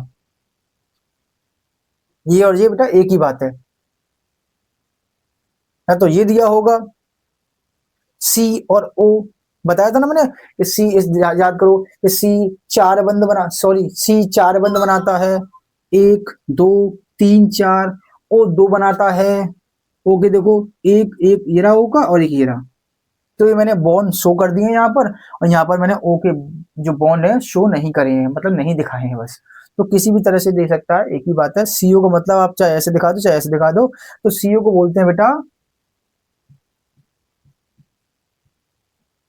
ये और ये बेटा एक ही बात है। है तो ये दिया होगा सी और ओ, बताया था ना मैंने कि सी इस याद करो कि सी सी चार बंद बनाता है, 1 2 3 4, ओ 2 बनाता है। ओके देखो, एक एक ये रहा ओ का और एक ये रहा, तो ये मैंने बॉन्ड शो कर दिए यहाँ पर, और यहाँ पर मैंने ओ के जो बॉन्ड है शो नहीं करे हैं, मतलब नहीं दिखाए हैं बस। तो किसी भी तरह से दे सकता है, एक ही बात है। सीओ का मतलब आप चाहे ऐसे दिखा दो चाहे ऐसे दिखा दो, तो सीओ को बोलते हैं बेटा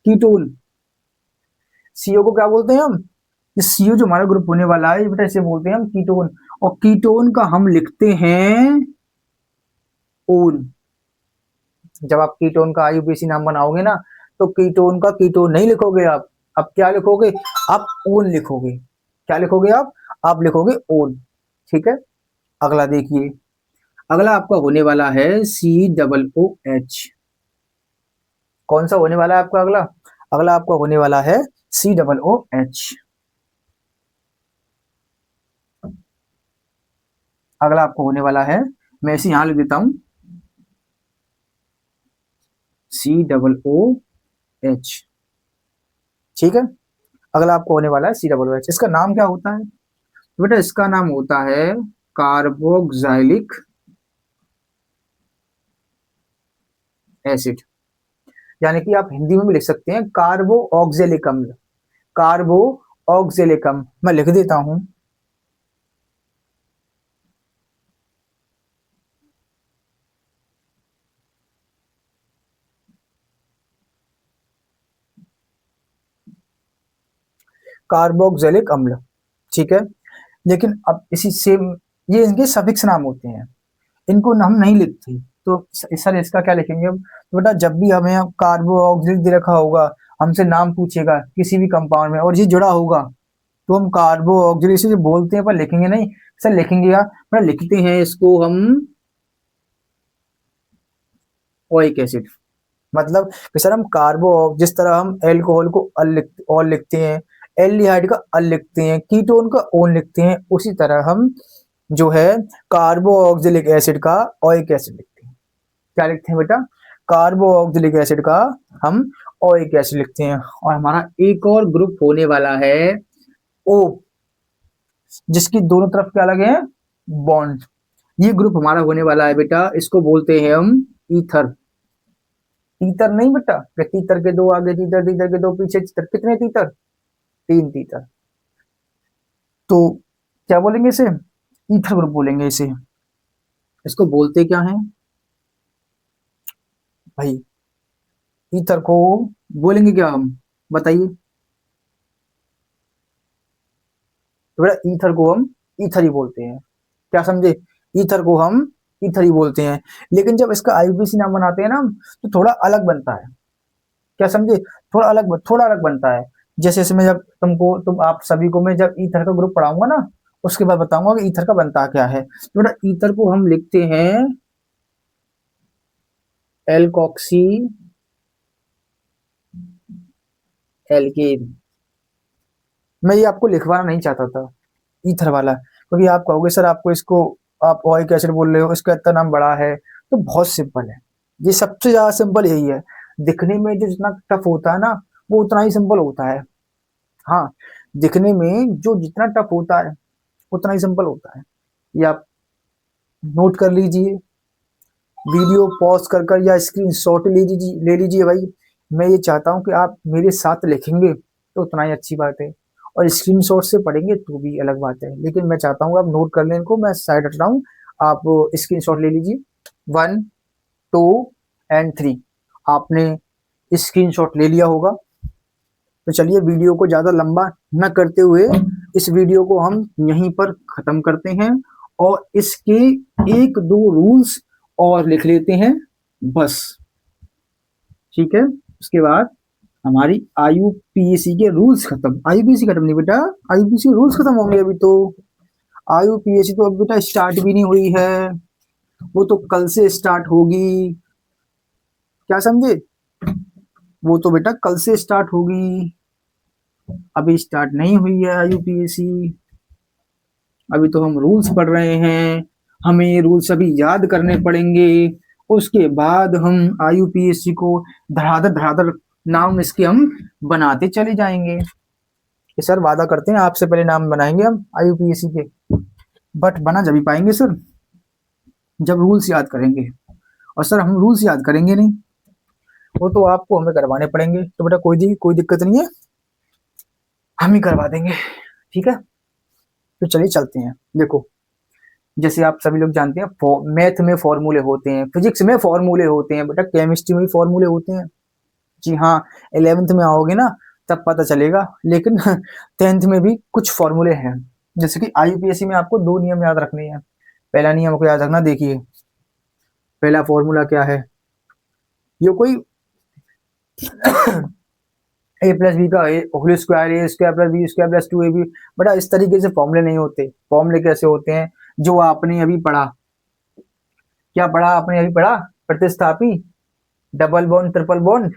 कीटोन। सीओ को क्या बोलते हैं हम, सीओ जो हमारा ग्रुप होने वाला है बेटा इसे बोलते हैं हम कीटोन, और कीटोन का हम लिखते हैं ओन। जब आप कीटोन का आईयूपीएसी नाम बनाओगे ना, तो कीटोन का कीटोन नहीं लिखोगे आप क्या लिखोगे, आप ओन लिखोगे। क्या लिखोगे आप लिखोगे ओन। ठीक है, अगला देखिए, अगला आपका होने वाला है COOH। कौन सा होने वाला है आपका अगला, अगला आपका होने वाला है COOH। अगला आपको होने वाला है, मैं इसे यहां लिख देता हूं COOH। ठीक है, अगला आपको होने वाला है COOH। इसका नाम क्या होता है, तो बेटा इसका नाम होता है कार्बोक्सिलिक एसिड, यानी कि आप हिंदी में भी लिख सकते हैं कार्बो ऑक्जेलिक अम्ल। कार्बो ऑक्जेलिक अम्ल मैं लिख देता हूं, कार्बोक्सिलिक अम्ल। ठीक है, लेकिन अब इसी सेम, ये इनके सफिक्स नाम होते हैं, इनको हम नहीं लिखते। तो सर इसका क्या लिखेंगे हम, तो बेटा जब भी हमें कार्बो ऑक्सिलिक दे रखा होगा, हमसे नाम पूछेगा किसी भी कंपाउंड में और ये जुड़ा होगा, तो हम कार्बो ऑक्सिलिक से बोलते हैं पर लिखेंगे नहीं। सर लिखेंगे या बेटा लिखते हैं इसको हम ओइक एसिड। मतलब कि सर हम कार्बो, जिस तरह हम एल्कोहल को ऑल लिखते हैं, एल्डिहाइड का अल लिखते हैं, कीटोन का ओन लिखते हैं, उसी तरह हम जो है कार्बो ऑक्सिलिक एसिड का ओइक एसिड लिखते हैं। क्या लिखते हैं बेटा, कार्बो ऑक्सिलिक एसिड का हम ओइक एसिड लिखते हैं। और हमारा एक और ग्रुप होने वाला है ओ, जिसकी दोनों तरफ क्या लगे हैं बॉन्ड। ये ग्रुप हमारा होने वाला है बेटा, इसको बोलते हैं हम ईथर। तीतर नहीं बेटा, तीतर के दो आगे तीतर, तीतर के दो पीछे तीतर, कितने तीतर, 3 तीतर। तो क्या बोलेंगे इसे, ईथर ग्रुप बोलेंगे इसे। इसको बोलते क्या है भाई, ईथर को बोलेंगे क्या हम, बताइए। तो बेटा ईथर को हम ईथर ही बोलते हैं, क्या समझे, ईथर को हम ईथर ही बोलते हैं। लेकिन जब इसका आईयूपीएसी नाम बनाते हैं ना, तो थोड़ा अलग बनता है, क्या समझे, थोड़ा अलग बनता है। जैसे इसमें जब तुम आप सभी को मैं जब ईथर का ग्रुप पढ़ाऊंगा ना, उसके बाद बताऊंगा कि ईथर का बनता क्या है। तो बेटा ईथर को हम लिखते हैं एल्कोक्सी एल्केन। मैं ये आपको लिखवाना नहीं चाहता था ईथर वाला, क्योंकि आप कहोगे सर आपको इसको, आप ओइक एसिड बोल रहे हो, इसका इतना नाम बड़ा है। तो बहुत सिंपल है, ये सबसे ज्यादा सिंपल यही है। दिखने में जो जितना टफ होता है ना, वो उतना ही सिंपल होता है। हाँ, दिखने में जो जितना टफ होता है उतना ही सिंपल होता है। ये आप नोट कर लीजिए, वीडियो पॉज कर या स्क्रीनशॉट ले लीजिए भाई। मैं ये चाहता हूँ कि आप मेरे साथ लिखेंगे तो उतना ही अच्छी बात है, और स्क्रीनशॉट से पढ़ेंगे तो भी अलग बात है, लेकिन मैं चाहता हूँ आप नोट कर लें इनको। मैं साइड हट रहा हूँ, आप स्क्रीनशॉट ले लीजिए। 1 2 एंड 3 आपने स्क्रीनशॉट ले लिया होगा। तो चलिए वीडियो को ज्यादा लंबा न करते हुए इस वीडियो को हम यहीं पर खत्म करते हैं, और इसके 1 2 रूल्स और लिख लेते हैं बस। ठीक है, उसके बाद हमारी आईयूपीएसी के रूल्स खत्म। आईयूपीएसी खत्म नहीं बेटा, आईयूपीएसी रूल्स खत्म होंगे अभी तो। आईयूपीएसी तो अभी बेटा स्टार्ट भी नहीं हुई है, वो तो कल से स्टार्ट होगी, क्या समझे, वो तो बेटा कल से स्टार्ट होगी, अभी स्टार्ट नहीं हुई है आईयूपीएसी। अभी तो हम रूल्स पढ़ रहे हैं, हमें ये रूल्स अभी याद करने पड़ेंगे। उसके बाद हम IUPAC को धड़ाधड़ धड़ाधड़ नाम इसके हम बनाते चले जाएंगे। कि सर वादा करते हैं आपसे पहले नाम बनाएंगे हम IUPAC के, बट बना जब भी पाएंगे सर जब रूल्स याद करेंगे। और सर हम रूल्स याद करेंगे नहीं, वो तो आपको हमें करवाने पड़ेंगे। तो बेटा कोई दिक्कत नहीं है, हम ही करवा देंगे, ठीक है। तो चलिए चलते हैं। देखो जैसे आप सभी लोग जानते हैं मैथ में फॉर्मूले होते हैं, फिजिक्स में फॉर्मूले होते हैं, बेटा केमिस्ट्री में भी फॉर्मूले होते हैं। जी हाँ, 11th में आओगे ना तब पता चलेगा, लेकिन 10th में भी कुछ फॉर्मूले हैं। जैसे कि IUPAC में आपको 2 नियम याद रखने हैं। पहला नियम को याद रखना, देखिए पहला फॉर्मूला क्या है, ये कोई A+B का whole square A² + B² + 2AB, बड़ा इस तरीके से फॉर्मूले नहीं होते। फॉर्मूले कैसे होते हैं, जो आपने अभी पढ़ा, क्या पढ़ा आपने अभी पढ़ा, प्रतिस्थापी, डबल बॉन्ड, ट्रिपल बॉन्ड,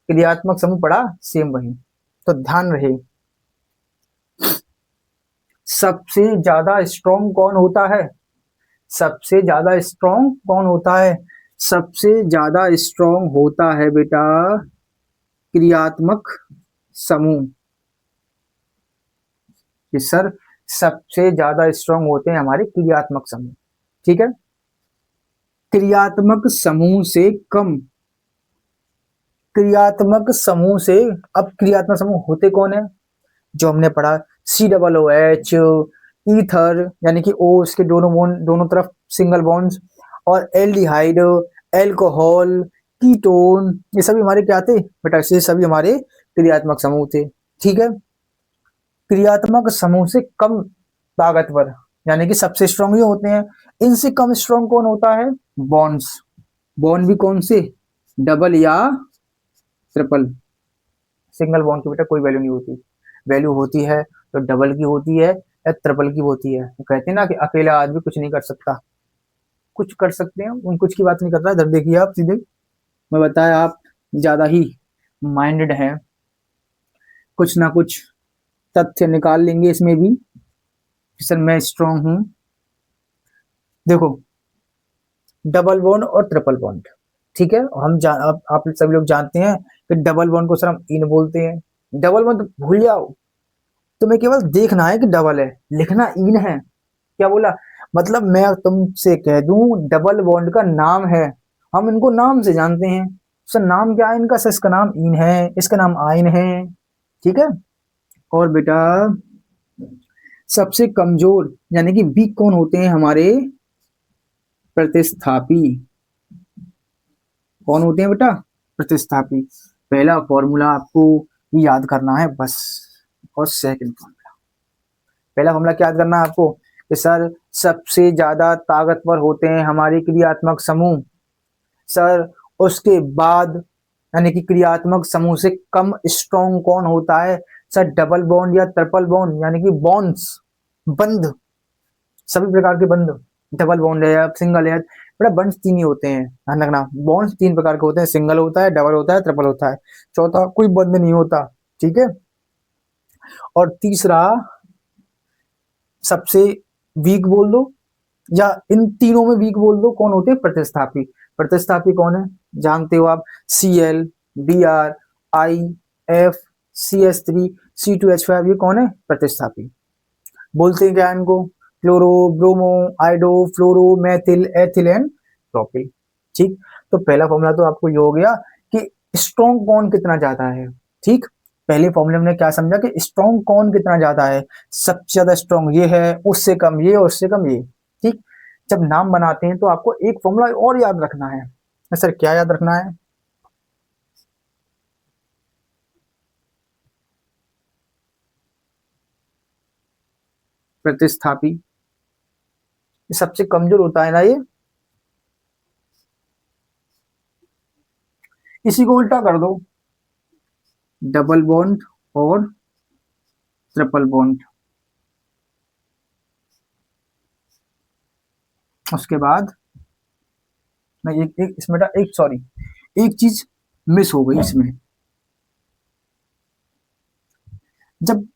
क्रियात्मक समूह पढ़ा, सेम वही। तो ध्यान रहे, सबसे ज्यादा स्ट्रॉन्ग कौन होता है, सबसे ज्यादा स्ट्रॉन्ग कौन होता है, सबसे ज्यादा स्ट्रॉन्ग होता है बेटा क्रियात्मक समूह। कि सर सबसे ज्यादा स्ट्रॉन्ग होते हैं हमारे क्रियात्मक समूह, ठीक है। क्रियात्मक समूह से कम, क्रियात्मक समूह से, अब क्रियात्मक समूह होते कौन है, जो हमने पढ़ा COOH, ईथर यानी कि O इसके दोनों बॉन्ड, दोनों तरफ सिंगल बॉन्ड्स, और एल्डिहाइड, एल्कोहल, कीटोन, ये सभी हमारे क्या थे बेटा, ये सभी हमारे क्रियात्मक समूह थे, ठीक है। क्रियात्मक समूह से कम ताकतवर यानी कि सबसे स्ट्रॉन्ग ये होते हैं। इनसे कम स्ट्रॉन्ग कौन होता है, बॉन्ड्स। बॉन्ड भी कौन से, डबल या ट्रिपल। सिंगल बॉन्ड की बेटा कोई वैल्यू नहीं होती, वैल्यू होती है तो डबल की होती है या ट्रिपल की होती है। तो कहते हैं ना कि अकेला आदमी कुछ नहीं कर सकता, कुछ कर सकते हैं, उन कुछ की बात नहीं कर रहा। इधर देखिए आप सीधे, मैं बताया आप ज्यादा ही माइंडेड हैं, कुछ ना कुछ तथ्य निकाल लेंगे इसमें भी, सर मैं स्ट्रॉन्ग हूं। देखो डबल बॉन्ड और ट्रिपल बॉन्ड, ठीक है। हम आप सभी लोग जानते हैं कि डबल बॉन्ड को सर हम इन बोलते हैं। डबल बॉन्ड भूल जाओ, तुम्हें केवल देखना है कि डबल है, लिखना इन है। क्या बोला, मतलब मैं तुमसे कह दूं डबल बॉन्ड का नाम है, हम इनको नाम से जानते हैं। सर नाम क्या है इनका, सर इसका नाम इन है, इसका नाम आइन है, ठीक है। और बेटा सबसे कमजोर यानी कि वीक कौन होते हैं हमारे, प्रतिस्थापी। कौन होते हैं बेटा, प्रतिस्थापी। पहला फॉर्मूला आपको याद करना है बस, और सेकंड फॉर्मूला, पहला फॉर्मूला क्या याद करना है आपको कि सर सबसे ज्यादा ताकतवर होते हैं हमारे क्रियात्मक समूह। सर उसके बाद यानी कि क्रियात्मक समूह से कम स्ट्रॉन्ग कौन होता है, सर डबल बॉन्ड या ट्रिपल बॉन्ड यानी कि बॉन्ड्स, बंध, सभी प्रकार के बंध, डबल बॉन्ड है या सिंगल है, बड़ा बंध 3 ही होते हैं, ध्यान रखना। बॉन्ड्स 3 प्रकार के होते हैं, सिंगल होता है, डबल होता है, ट्रिपल होता है, चौथा कोई बंध नहीं होता, ठीक है। और तीसरा सबसे वीक बोल दो, या इन तीनों में वीक बोल दो, कौन होते हैं, प्रतिस्थापी। प्रतिस्थापी कौन है, जानते हो आप, Cl, Br, I, F, CS3, C2H5, ये कौन है, प्रतिस्थापी। बोलते हैं क्या इनको, chloro, bromo, आइडो, fluoro, Maithil, ethyl and propyl, ठीक। तो पहला फॉर्मूला तो आपको ये हो गया कि स्ट्रॉन्ग कौन कितना ज्यादा है, ठीक। पहले फॉर्मूले में क्या समझा कि स्ट्रॉन्ग कौन कितना ज्यादा है, सबसे ज्यादा स्ट्रॉन्ग ये है, उससे कम ये, उससे कम ये, ठीक। जब नाम बनाते हैं तो आपको एक फॉर्मूला और याद रखना है। सर क्या याद रखना है, प्रतिस्थापी, ये सबसे कमजोर होता है ना ये, इसी को उल्टा कर दो, डबल बॉन्ड और ट्रिपल बॉन्ड। उसके बाद मैं एक इसमें एक सॉरी एक चीज मिस हो गई इसमें, जब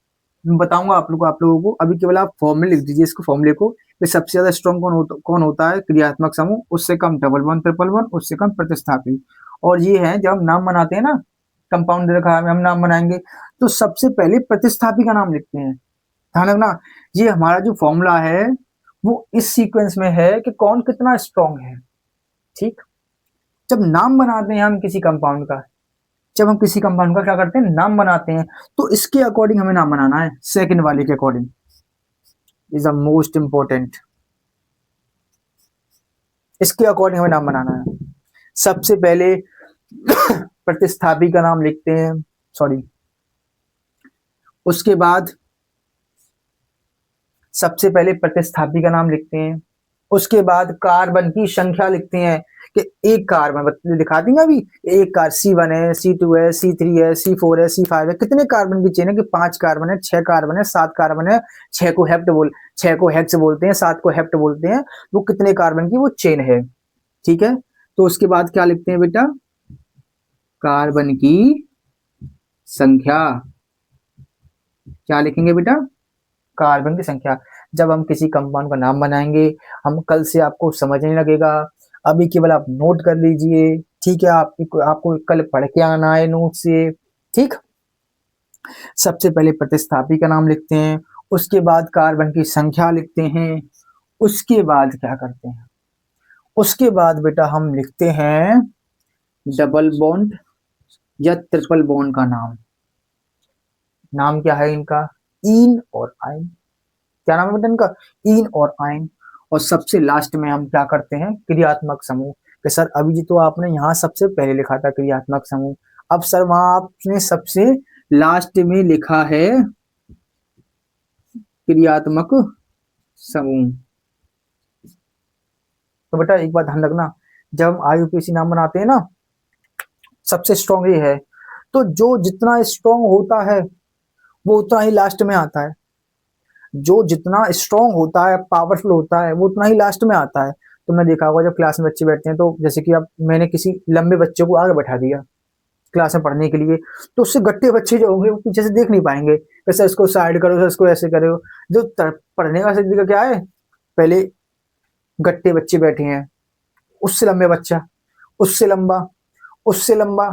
बताऊंगा आप लोगों को, अभी केवल आप फॉर्मूले लिख दीजिए, इसको फॉर्मूले को कि सबसे ज्यादा स्ट्रॉन्ग कौन होता है क्रियात्मक समूह, उससे कम डबल बॉन्ड ट्रिपल बॉन्ड, उससे कम प्रतिस्थापी। और ये है जब हम नाम बनाते हैं ना, कंपाउंड दे रखा है हम नाम बनाएंगे तो सबसे पहले प्रतिस्थापी का नाम लिखते हैं। ध्यान रखना, ये हमारा जो फॉर्मूला है वो इस सीक्वेंस में है कि कौन कितना स्ट्रॉन्ग है। ठीक, जब नाम बनाते हैं हम किसी कंपाउंड का, जब हम किसी कंपाउंड का क्या करते हैं, नाम बनाते हैं, तो इसके अकॉर्डिंग हमें नाम बनाना है, सेकंड वाले के according is the most important. इसके अकॉर्डिंग हमें नाम बनाना है। सबसे पहले प्रतिस्थापी का नाम लिखते हैं, सॉरी, उसके बाद सबसे पहले प्रतिस्थापी का नाम लिखते हैं, उसके बाद कार्बन की संख्या लिखते हैं कि एक कार्बन दिखा देंगे अभी, एक कार C1 है, C2 है, C3 है, C4 है, C5 है, कितने कार्बन की चेन है कि 5 कार्बन है, 6 कार्बन है, 7 कार्बन है, 6 को हेक्स बोलते हैं, 7 को हेप्ट बोलते हैं, वो कितने कार्बन की वो चेन है। ठीक है, तो उसके बाद क्या लिखते हैं बेटा, कार्बन की संख्या। क्या लिखेंगे बेटा, कार्बन की संख्या। जब हम किसी कंपाउंड का नाम बनाएंगे, हम कल से आपको समझने लगेगा, अभी केवल आप नोट कर लीजिए। ठीक है, आपको कल पढ़ के आना है नोट से। ठीक, सबसे पहले प्रतिस्थापी का नाम लिखते हैं, उसके बाद कार्बन की संख्या लिखते हैं, उसके बाद क्या करते हैं, उसके बाद बेटा हम लिखते हैं डबल बॉन्ड या ट्रिपल बॉन्ड का नाम। नाम क्या है इनका, इन और आइन। क्या नाम है बेटा इनका, इन और आइन। और सबसे लास्ट में हम क्या करते हैं, क्रियात्मक समूह। कि सर अभी जी तो आपने यहाँ सबसे पहले लिखा था क्रियात्मक समूह, अब सर वहां आपने सबसे लास्ट में लिखा है क्रियात्मक समूह। तो बेटा एक बात ध्यान रखना, जब हम IUPAC नाम बनाते हैं ना, सबसे स्ट्रॉन्ग ये है, तो जो जितना स्ट्रॉन्ग होता है वो उतना ही लास्ट में आता है। जो जितना स्ट्रॉन्ग होता है, पावरफुल होता है, वो उतना ही लास्ट में आता है। तुमने देखा होगा जब क्लास में बच्चे बैठते हैं, तो जैसे कि अब मैंने किसी लंबे बच्चे को आगे बैठा दिया क्लास में पढ़ने के लिए, तो उससे गट्टे बच्चे जो होंगे वो पीछे से देख नहीं पाएंगे, कैसे इसको साइड करो, इसको ऐसे करो। जो पढ़ने का तरीका क्या है, पहले गट्टे बच्चे बैठे हैं, उससे लंबे बच्चा, उससे लंबा, उससे लंबा,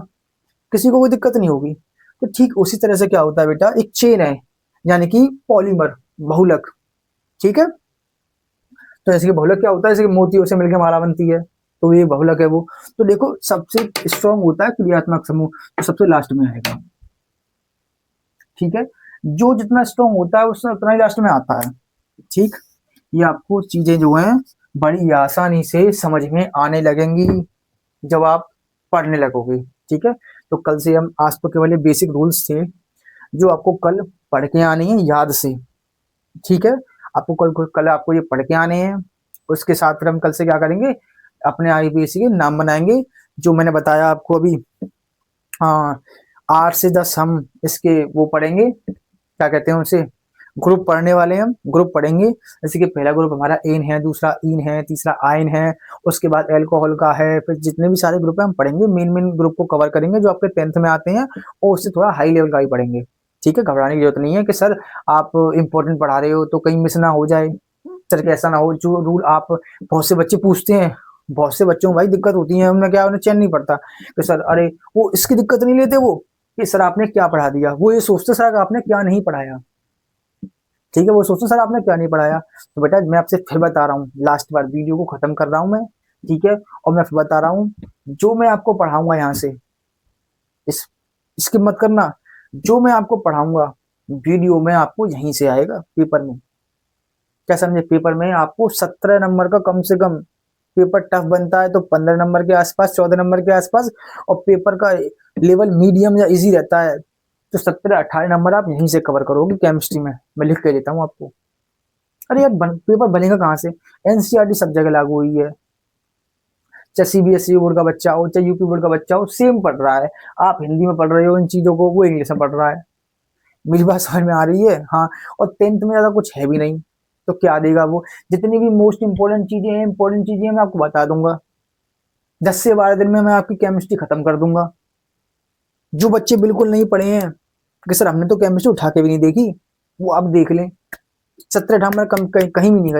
किसी को कोई दिक्कत नहीं होगी। तो ठीक उसी तरह से क्या होता है बेटा, एक चेन है, यानी कि पॉलीमर, बहुलक। ठीक है, तो जैसे कि बहुलक क्या होता है, जैसे कि मोतियों से मिलकर माला बनती है, तो ये बहुलक है वो। तो देखो सबसे स्ट्रॉन्ग होता है क्रियात्मक समूह, तो सबसे लास्ट में आएगा। ठीक है, जो जितना स्ट्रॉन्ग होता है उससे उतना ही लास्ट में आता है। ठीक, ये आपको चीजें जो हैं बड़ी आसानी से समझ में आने लगेंगी जब आप पढ़ने लगोगे। ठीक है, तो कल से हम आज तो केवल ये बेसिक रूल्स थे जो आपको कल पढ़ के आने हैं याद से। ठीक है, आपको कल आपको ये पढ़ के आने हैं। उसके साथ फिर हम कल से क्या करेंगे, अपने IUPAC के नाम बनाएंगे, जो मैंने बताया आपको अभी। हाँ, 8 से 10 हम इसके वो पढ़ेंगे, क्या कहते हैं उसे, ग्रुप पढ़ने वाले हैं, हम ग्रुप पढ़ेंगे। जैसे कि पहला ग्रुप हमारा एन है, दूसरा इन है, तीसरा आयन है, उसके बाद एल्कोहल का है, फिर जितने भी सारे ग्रुप है हम पढ़ेंगे, मेन मेन ग्रुप को कवर करेंगे जो आपके 10th में आते हैं, और उससे थोड़ा हाई लेवल का ही पढ़ेंगे। ठीक है, घबराने की जरूरत नहीं है कि सर आप इंपॉर्टेंट पढ़ा रहे हो तो कहीं मिस ना हो जाए, सर कि ऐसा ना हो। जो रूल आप, बहुत से बच्चे पूछते हैं, बहुत से बच्चों को भाई दिक्कत होती है, उन्हें क्या, उन्हें चैन नहीं पड़ता कि सर अरे वो इसकी दिक्कत नहीं लेते वो कि सर आपने क्या पढ़ा दिया, वो ये सोचते सर आपने क्या नहीं पढ़ाया। ठीक है, वो सोचते सर आपने क्या नहीं पढ़ाया। तो बेटा मैं आपसे फिर बता रहा हूँ, लास्ट बार वीडियो को खत्म कर रहा हूँ मैं। ठीक है, और मैं फिर बता रहा हूँ, जो मैं आपको पढ़ाऊंगा यहाँ से इसकी मत करना, जो मैं आपको पढ़ाऊंगा वीडियो में आपको यहीं से आएगा पेपर में। क्या समझे, पेपर में आपको 17 नंबर का कम से कम, पेपर टफ बनता है तो 15 नंबर के आसपास, 14 नंबर के आसपास, और पेपर का लेवल मीडियम या इजी रहता है तो 17-18 नंबर आप यहीं से कवर करोगे केमिस्ट्री में, मैं लिख के देता हूँ आपको। अरे यार पेपर बनेगा कहाँ से, NCERT सब जगह लागू हुई है, चाहे CBSE बोर्ड का बच्चा हो, चाहे UP बोर्ड का बच्चा हो, सेम पढ़ रहा है। आप हिंदी में पढ़ रहे हो इन चीजों को, वो इंग्लिश में पढ़ रहा है। मेरी बात समझ में आ रही है, हाँ। और 10th में ज्यादा कुछ है भी नहीं, तो क्या देगा वो, जितनी भी मोस्ट इंपॉर्टेंट चीजें मैं आपको बता दूंगा। 10 से 12 दिन में मैं आपकी केमिस्ट्री खत्म कर दूंगा। जो बच्चे बिल्कुल नहीं पढ़े हैं कि सर हमने तो केमिस्ट्री उठा के भी नहीं देखी, वो अब देख लें, 17 नंबर कम कहीं भी नहीं गए।